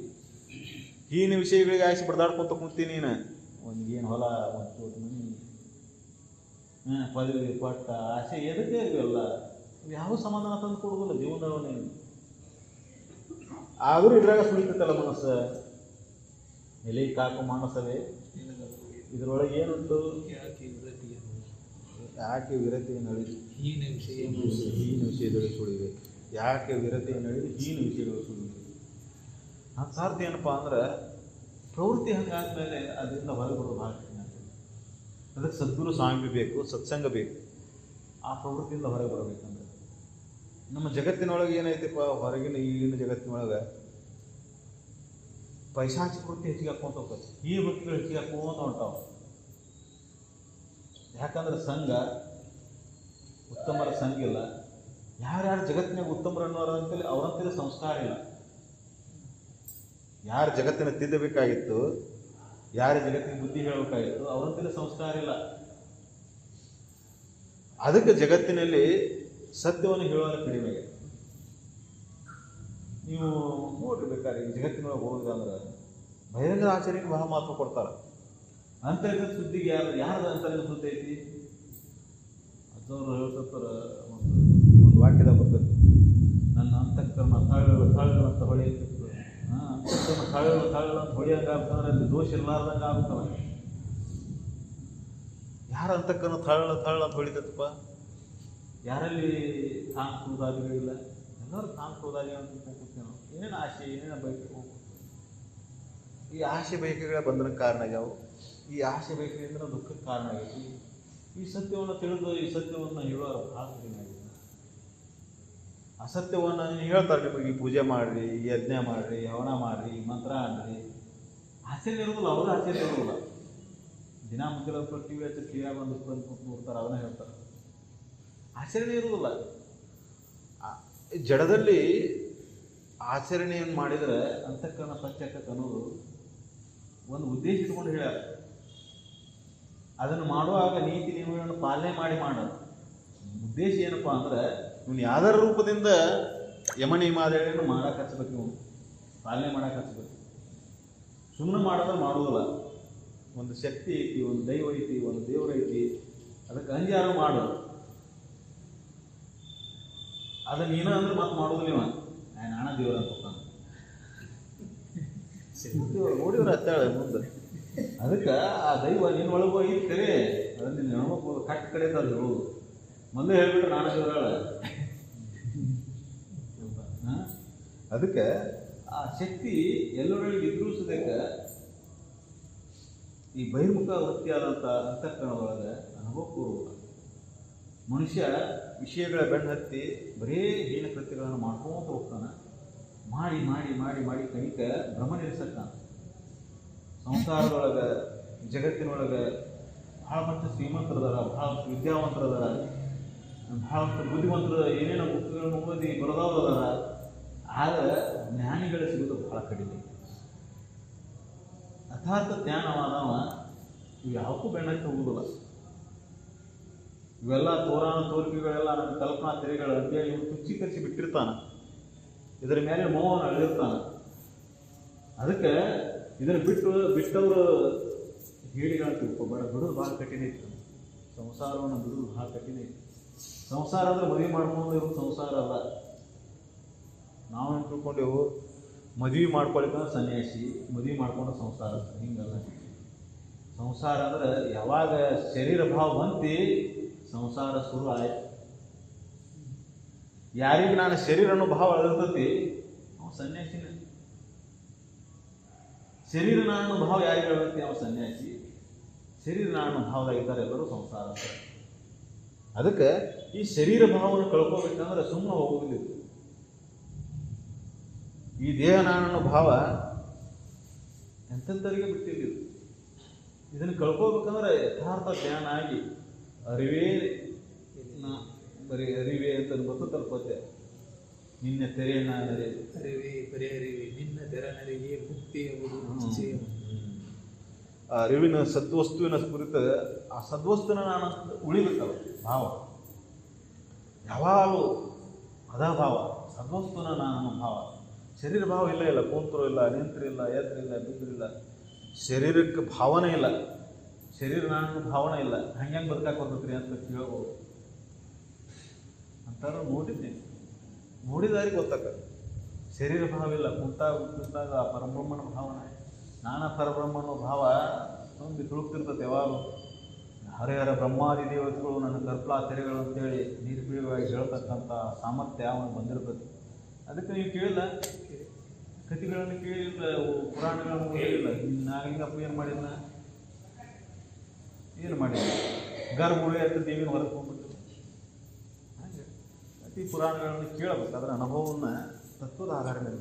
ಹೀನ ವಿಷಯಗಳಿಗೆ ಆಯ್ಸಿ ಬಡ್ದಾಡ್ಕೊಂತ ಕುಂತೀನಿ. ನೀನು ಒಂದೇನು ಹೊಲ, ಒಂದು ಕೋಟಿ ಮನಿ, ಪದವಿ, ಪಟ್ಟ, ಆಸೆ ಎದಕ್ಕೆ ಇವೆಲ್ಲ? ಯಾವ ಸಮಾಧಾನ ತಂದು ಕೊಡೋದಿಲ್ಲ ಜೀವನದವನೇ. ಆದರೂ ಇದ್ರಾಗ ಸುಳಿತೈತಲ್ಲ ಮನಸ್ಸು. ಎಲೆ ಕಾಕು ಮಾನಸವೇ, ಇದರೊಳಗೆ ಏನುಂಟು? ಯಾಕೆ ವಿರತಿಯನ್ನು ಅಳಿದು ಹೀನ ವಿಷಯದಲ್ಲಿ ಸುಳಿವೆ? ಯಾಕೆ ವಿರತಿಯನ್ನು ಅಳಿದು ಹೀನ ವಿಷಯಗಳು ಸುಳಿವೆ? ಅರ್ಥಾರ್ಥ ಏನಪ್ಪ ಅಂದ್ರೆ, ಪ್ರವೃತ್ತಿ ಹಂಗಾದ್ಮೇಲೆ ಅದರಿಂದ ಹೊರಗೆ ಬರೋದು ಭಾಳ ಕಠಿಣ ಆಗ್ತದೆ. ಅದಕ್ಕೆ ಸದ್ಗುರು ಸ್ವಾಮಿ ಬೇಕು, ಸತ್ಸಂಗ ಬೇಕು. ಆ ಪ್ರವೃತ್ತಿಯಿಂದ ಹೊರಗೆ ಬರಬೇಕಂದ್ರೆ ನಮ್ಮ ಜಗತ್ತಿನೊಳಗೆ ಏನೈತಿಪ್ಪ, ಹೊರಗಿನ ಈಗಿನ ಜಗತ್ತಿನೊಳಗೆ ಪೈಶಾಚಿಕ ವೃತ್ತಿ ಹೆಚ್ಚಿಗೆ ಹಾಕ್ಕೊಂತ ಹೋಗ್ತದೆ, ಈ ವೃತ್ತಿಗಳು ಹೆಚ್ಚಿಗೆ ಹಾಕ್ಕೊಂತ ಹೊಂಟಾವ. ಯಾಕಂದ್ರೆ ಸಂಘ ಉತ್ತಮರ ಸಂಘ ಇಲ್ಲ. ಯಾರ್ಯಾರು ಜಗತ್ತಿನಾಗ ಉತ್ತಮರು ಅನ್ನೋರು ಅಂತೇಳಿ ಅವರಂತೇಳಿ ಸಂಸ್ಕಾರ ಇಲ್ಲ. ಯಾರು ಜಗತ್ತಿನ ತಿದ್ದಬೇಕಾಗಿತ್ತು, ಯಾರು ಜಗತ್ತಿನ ಬುದ್ಧಿ ಹೇಳಬೇಕಾಗಿತ್ತು, ಅವರಂತೇಳಿ ಸಂಸ್ಕಾರ ಇಲ್ಲ. ಅದಕ್ಕೆ ಜಗತ್ತಿನಲ್ಲಿ ಸತ್ಯವನ್ನು ಹೇಳೋರು ಕಡಿಮೆ. ನೀವು ನೋಡಿರ್ಬೇಕಾದ್ರೆ ಈ ಜಗತ್ತಿನೊಳಗೆ ಹೋಗೋದಂದ್ರೆ ಬಹಿರಂಗ ಆಚರಣೆಗೆ ಬಹಳ ಮಹತ್ವ ಕೊಡ್ತಾರೆ. ಅಂತರ್ಗತ ಸುದ್ದಿಗೆ ಯಾರ್ದು ಅಂತರ್ಗತ ಸುದ್ದಿ ಐತಿ? ಅದವರು ಹೇಳ್ತಾರೆ, ಒಂದು ವಾಕ್ಯದಾಗ ಬರ್ತದೆ, ನನ್ನ ಅಂತಃಕರಣ ತಾಳು ಅಂತ ಹೊಳೆಯುತ್ತೆ. ಅಂತಃಕರಣ ತಾಳು ಅಂತ ಹೊಳೆಯಂಗೆ ಆಗ್ತಂದ್ರೆ ಅಲ್ಲಿ ದೋಷ ಇರಲಾರ್ದಂಗೆ ಆಗ್ತವೆ. ಯಾರ ಅಂತಃಕರಣ ತಾಳು ಅಂತ ಹೊಳಿತಪ್ಪ? ಯಾರಲ್ಲಿ ಕಾಂಕ್ರೋಧಾದಿಗಳಿಲ್ಲ, ಎಲ್ಲರೂ ಕಾಂಕ್ರೋಧಾದಿ ಅಂತ ಕೂಗ್ತೀವಿ ನಾವು. ಏನೇನು ಆಸೆ, ಏನೇನು ಬಯಕೆ ಹೋಗ್ಬೇಕು. ಈ ಆಸೆ ಬಯಕೆಗಳ ಬಂಧನಕ್ಕೆ ಕಾರಣ ಆಗ್ಯಾವು. ಈ ಆಸೆ ಬಯಕೆಯಿಂದ ದುಃಖಕ್ಕೆ ಕಾರಣ ಆಗೈತಿ. ಈ ಸತ್ಯವನ್ನು ತಿಳಿದು ಈ ಸತ್ಯವನ್ನು ಹೇಳೋರು ಭಾಳ ಕಡಿಮೆ ಆಗಿದೆ. ಅಸತ್ಯವನ್ನು ಹೇಳ್ತಾರೆ, ನಿಮಗೆ ಈ ಪೂಜೆ ಮಾಡಿರಿ, ಈ ಯಜ್ಞ ಮಾಡಿರಿ, ಹವನ ಮಾಡಿರಿ, ಮಂತ್ರ ಆಡ್ರಿ. ಆಚರಣೆ ಇರೋದಿಲ್ಲ, ಅವರು ಆಚರಣೆ ಇರೋದಿಲ್ಲ. ದಿನ ಮುಂಜಾನೆ ಟಿವಿ ಹಚ್ಚಿ ಟಿವಿಯಾಗ ಒಂದು ನೋಡ್ತಾರೆ, ಅದನ್ನ ಹೇಳ್ತಾರೆ. ಆಚರಣೆ ಇರುವುದಿಲ್ಲ. ಜಡದಲ್ಲಿ ಆಚರಣೆಯನ್ನು ಮಾಡಿದರೆ ಅಂತಃಕರಣ ಸ್ವಚ್ಛಕ್ಕೆ ಅನ್ನೋದು ಒಂದು ಉದ್ದೇಶ ಇಟ್ಕೊಂಡು ಹೇಳ್ಯಾರ. ಅದನ್ನು ಮಾಡುವಾಗ ನೀತಿ ನಿಯಮಗಳನ್ನು ಪಾಲನೆ ಮಾಡಿ ಮಾಡೋದು. ಉದ್ದೇಶ ಏನಪ್ಪ ಅಂದ್ರೆ ಇವನು ಯಾವ್ದಾರ ರೂಪದಿಂದ ಯಮ ನಿಯಮಾವಳಿಯನ್ನು ಮಾಡಕ್ಕೆ ಹಚ್ಬೇಕು, ಇವನು ಪಾಲನೆ ಮಾಡಕ್ಕೆ ಹಚ್ಬೇಕು. ಸುಮ್ಮನೆ ಮಾಡೋದ್ರೆ ಮಾಡೋದಿಲ್ಲ. ಒಂದು ಶಕ್ತಿ ಐತಿ, ಒಂದು ದೈವ ಐತಿ, ಒಂದು ದೇವ್ರ ಐತಿ, ಅದಕ್ಕೆ ಅಂಜಾರು ಮಾಡೋದು. ಅದನ್ನ ಏನ ಅಂದ್ರೆ ಮತ್ತೆ ಮಾಡೋದಿಲ್ಲ ಇವ, ನಾನ ದೇವ್ರ ಅಂತ ನೋಡಿವ್ರ ಹತ್ತಾಳೆ ಮುಂದೆ. ಅದಕ್ಕೆ ಆ ದೈವ ನಿನ್ನ ಒಳಗೆ ಐತಿ ಕರೆ, ಅದನ್ನ ನಿನ್ನ ಹೆಣ್ಮಕ್ಳು ಕಟ್ ಕಡೆ ಅದು ಹೇಳೋದು. ಮೊದಲೇ ಹೇಳ್ಬಿಟ್ರೆ ನಾನ ದೇವ್ರಾಳ. ಅದಕ್ಕೆ ಆ ಶಕ್ತಿ ಎಲ್ಲರೊಳಗೆ ಇದ್ರೂ ಸದ್ಯಕ್ಕೆ ಈ ಬಹಿರ್ಮುಖ ವೃತ್ತಿಯಾದಂಥ ಅಂತಃಕರಣದೊಳಗೆ ಅನುಭವಪೂರ್ವಕ ಮನುಷ್ಯ ವಿಷಯಗಳ ಬೆನ್ನು ಹತ್ತಿ ಬರೇ ಹೀನ ಕೃತ್ಯಗಳನ್ನು ಮಾಡ್ಕೊಂತ ಹೋಗ್ತಾನೆ. ಮಾಡಿ ಮಾಡಿ ಮಾಡಿ ಮಾಡಿ ಕಣಿಕ ಭ್ರಮ ನಿಲ್ಲಿಸಕ್ಕಾನ. ಸಂಸಾರದೊಳಗೆ ಜಗತ್ತಿನೊಳಗೆ ಭಾಳಷ್ಟು ಶ್ರೀಮಂತರದಾರ, ಭಾಳಷ್ಟು ವಿದ್ಯಾವಂತರದಾರ, ಭಾಳಷ್ಟು ಬುದ್ಧಿವಂತರ, ಏನೇನೋ ಬುಕ್ಗಳನ್ನು ಓದಿ ಬರೆದವರದಾರ. ಆದರೆ ಜ್ಞಾನಿಗಳು ಸಿಗೋದು ಭಾಳ ಕಡಿಮೆ. ಯಥಾರ್ಥ ಜ್ಞಾನವಾದವ ಇವು ಯಾವಕ್ಕೂ ಬೆನ್ನಕ್ಕೆ ಹೋಗುದಿಲ್ಲ. ಇವೆಲ್ಲ ತೋರಿಕೆಗಳೆಲ್ಲ ನನ್ನ ಕಲ್ಪನಾ ತೆರೆಗಳು ಅಂತೇಳಿ ಇವು ತುಚ್ಛೀಕರಿಸಿ ಬಿಟ್ಟಿರ್ತಾನೆ. ಇದರ ಮೇಲೆ ಮೋಹವನ್ನು ಅಳಿರ್ತಾನೆ. ಅದಕ್ಕೆ ಇದನ್ನು ಬಿಟ್ಟವರು ಹೇಳಿಗಳಂತ ತಿಳ್ಕೊಬೇಡ. ಬಿಡೋದು ಭಾಳ ಕಠಿಣ ಇತ್ತು. ಸಂಸಾರವನ್ನು ಬಿಡೋದು ಭಾಳ ಕಠಿಣ ಇತ್ತು. ಸಂಸಾರ ಅಂದರೆ ಮದುವೆ ಮಾಡ್ಕೊಂಡು ಇರೋದು ಸಂಸಾರ ಅಲ್ಲ. ನಾವೇನು ತಿಳ್ಕೊಂಡೆವು, ಮದುವೆ ಮಾಡ್ಕೊಳಿಕಂದ್ರೆ ಸನ್ಯಾಸಿ, ಮದುವೆ ಮಾಡ್ಕೊಂಡು ಸಂಸಾರ. ಹಿಂಗಲ್ಲ. ಸಂಸಾರ ಅಂದ್ರೆ ಯಾವಾಗ ಶರೀರ ಭಾವ ಬಂತಿ ಸಂಸಾರ ಶುರು ಆಯ್ತು. ಯಾರಿಗೆ ನಾನು ಶರೀರ ಅನ್ನೋ ಭಾವ ಅಳಿರ್ತತಿ ಅವ ಸನ್ಯಾಸಿನ. ಶರೀರ ನಾನು ಭಾವ ಯಾರಿಗೆ ಅಳಿರ್ತಿ ಅವ ಸನ್ಯಾಸಿ. ಶರೀರ ನಾನು ಭಾವದಾಗಿದ್ದಾರೆ ಎಲ್ಲರೂ ಸಂಸಾರ. ಅದಕ್ಕೆ ಈ ಶರೀರ ಭಾವವನ್ನು ಕಳ್ಕೋಬೇಕಂದ್ರೆ ಸುಮ್ಮನೆ ಹೋಗುವುದಿಲ್ಲ. ಈ ದೇಹ ನಾನನ್ನೋ ಭಾವ ಎಂಥವರಿಗೆ ಬಿಟ್ಟಿಲ್ಲ. ಇದನ್ನು ಕಳ್ಕೋಬೇಕಂದ್ರೆ ಯಥಾರ್ಥ ಜ್ಞಾನ ಆಗಿ ಅರಿವೇ ಬರೀ ಅರಿವೇ ಅಂತ ಗೊತ್ತು ತಲುಪತ್ತೆ. ನಿನ್ನ ತೆರೆಯನ್ನ ಅರಿವೇ ಬರೀ ಅರಿವೆ ನಿನ್ನ ತೆರನರಿಗೆ ಮುಕ್ತಿ ಎಂಬುದು. ಆ ಅರಿವಿನ ಸದ್ವಸ್ತುವಿನ ಕುರಿತ ಆ ಸದ್ವಸ್ತುನ ನಾನು ಉಳಿಬೇಕಲ್ಲ ಭಾವ. ಯಾವಾಗಲೂ ಅದ ಭಾವ, ಸದ್ವಸ್ತುನ ನಾನು ಭಾವ. ಶರೀರ ಭಾವ ಇಲ್ಲ, ಕೂತರು ಇಲ್ಲ, ನಿಂತರಿಲ್ಲ, ಎದ್ರಿಲ್ಲ, ಬಿದ್ರಿಲ್ಲ. ಶರೀರಕ್ಕೆ ಭಾವನೆ ಇಲ್ಲ, ಶರೀರ ನಾನು ಭಾವನೆ ಇಲ್ಲ. ಹಂಗೆ ಬದುಕಾಕ ಬರ್ತೈತ್ರಿ ಅಂತ ಕೇಳ್ಬೋದು ಅಂತಾರು ನೋಡಿದ್ದೀನಿ. ನೋಡಿದಾರಿಗೆ ಗೊತ್ತಾಗ ಶರೀರ ಭಾವ ಇಲ್ಲ. ಕುಂತಾಗ ಆ ಪರಬ್ರಹ್ಮನ ಭಾವನೆ, ನಾನಾ ಪರಬ್ರಹ್ಮನ ಭಾವ ತುಂಬಿ ತುಳುಕ್ತಿರ್ತದೆ. ಯಾವಾಗಲೂ ಹರಿಹರ ಬ್ರಹ್ಮಾದಿ ದೇವತೆಗಳು ನನ್ನ ಕರ್ಪಲಾ ತೆರೆಗಳು ಅಂತೇಳಿ ನಿರ್ಭೀಯವಾಗಿ ಹೇಳ್ತಕ್ಕಂಥ ಸಾಮರ್ಥ್ಯ ಅವನು ಬಂದಿರ್ತದೆ. ಅದಕ್ಕೆ ನೀವು ಕೇಳಿದ ಕಥೆಗಳನ್ನು ಕೇಳಿಲ್ಲ, ಪುರಾಣಗಳನ್ನು ಓದಿಲ್ಲ. ನಾಗಲಿಂಗಪ್ಪ ಏನು ಮಾಡಿದ್ನ? ಏನು ಮಾಡಿಲ್ಲ. ಗರ್ಭಗುಡಿ ಅಂತ ದೇವಿನ ಹೊರಕೊಂಡ್ಬಿಟ್ಟು ಹಾಗೆ ಪ್ರತಿ ಪುರಾಣಗಳನ್ನು ಕೇಳಬೇಕು. ಅದರ ಅನುಭವವನ್ನು ತತ್ವದ ಆಧಾರ ಮೇಲೆ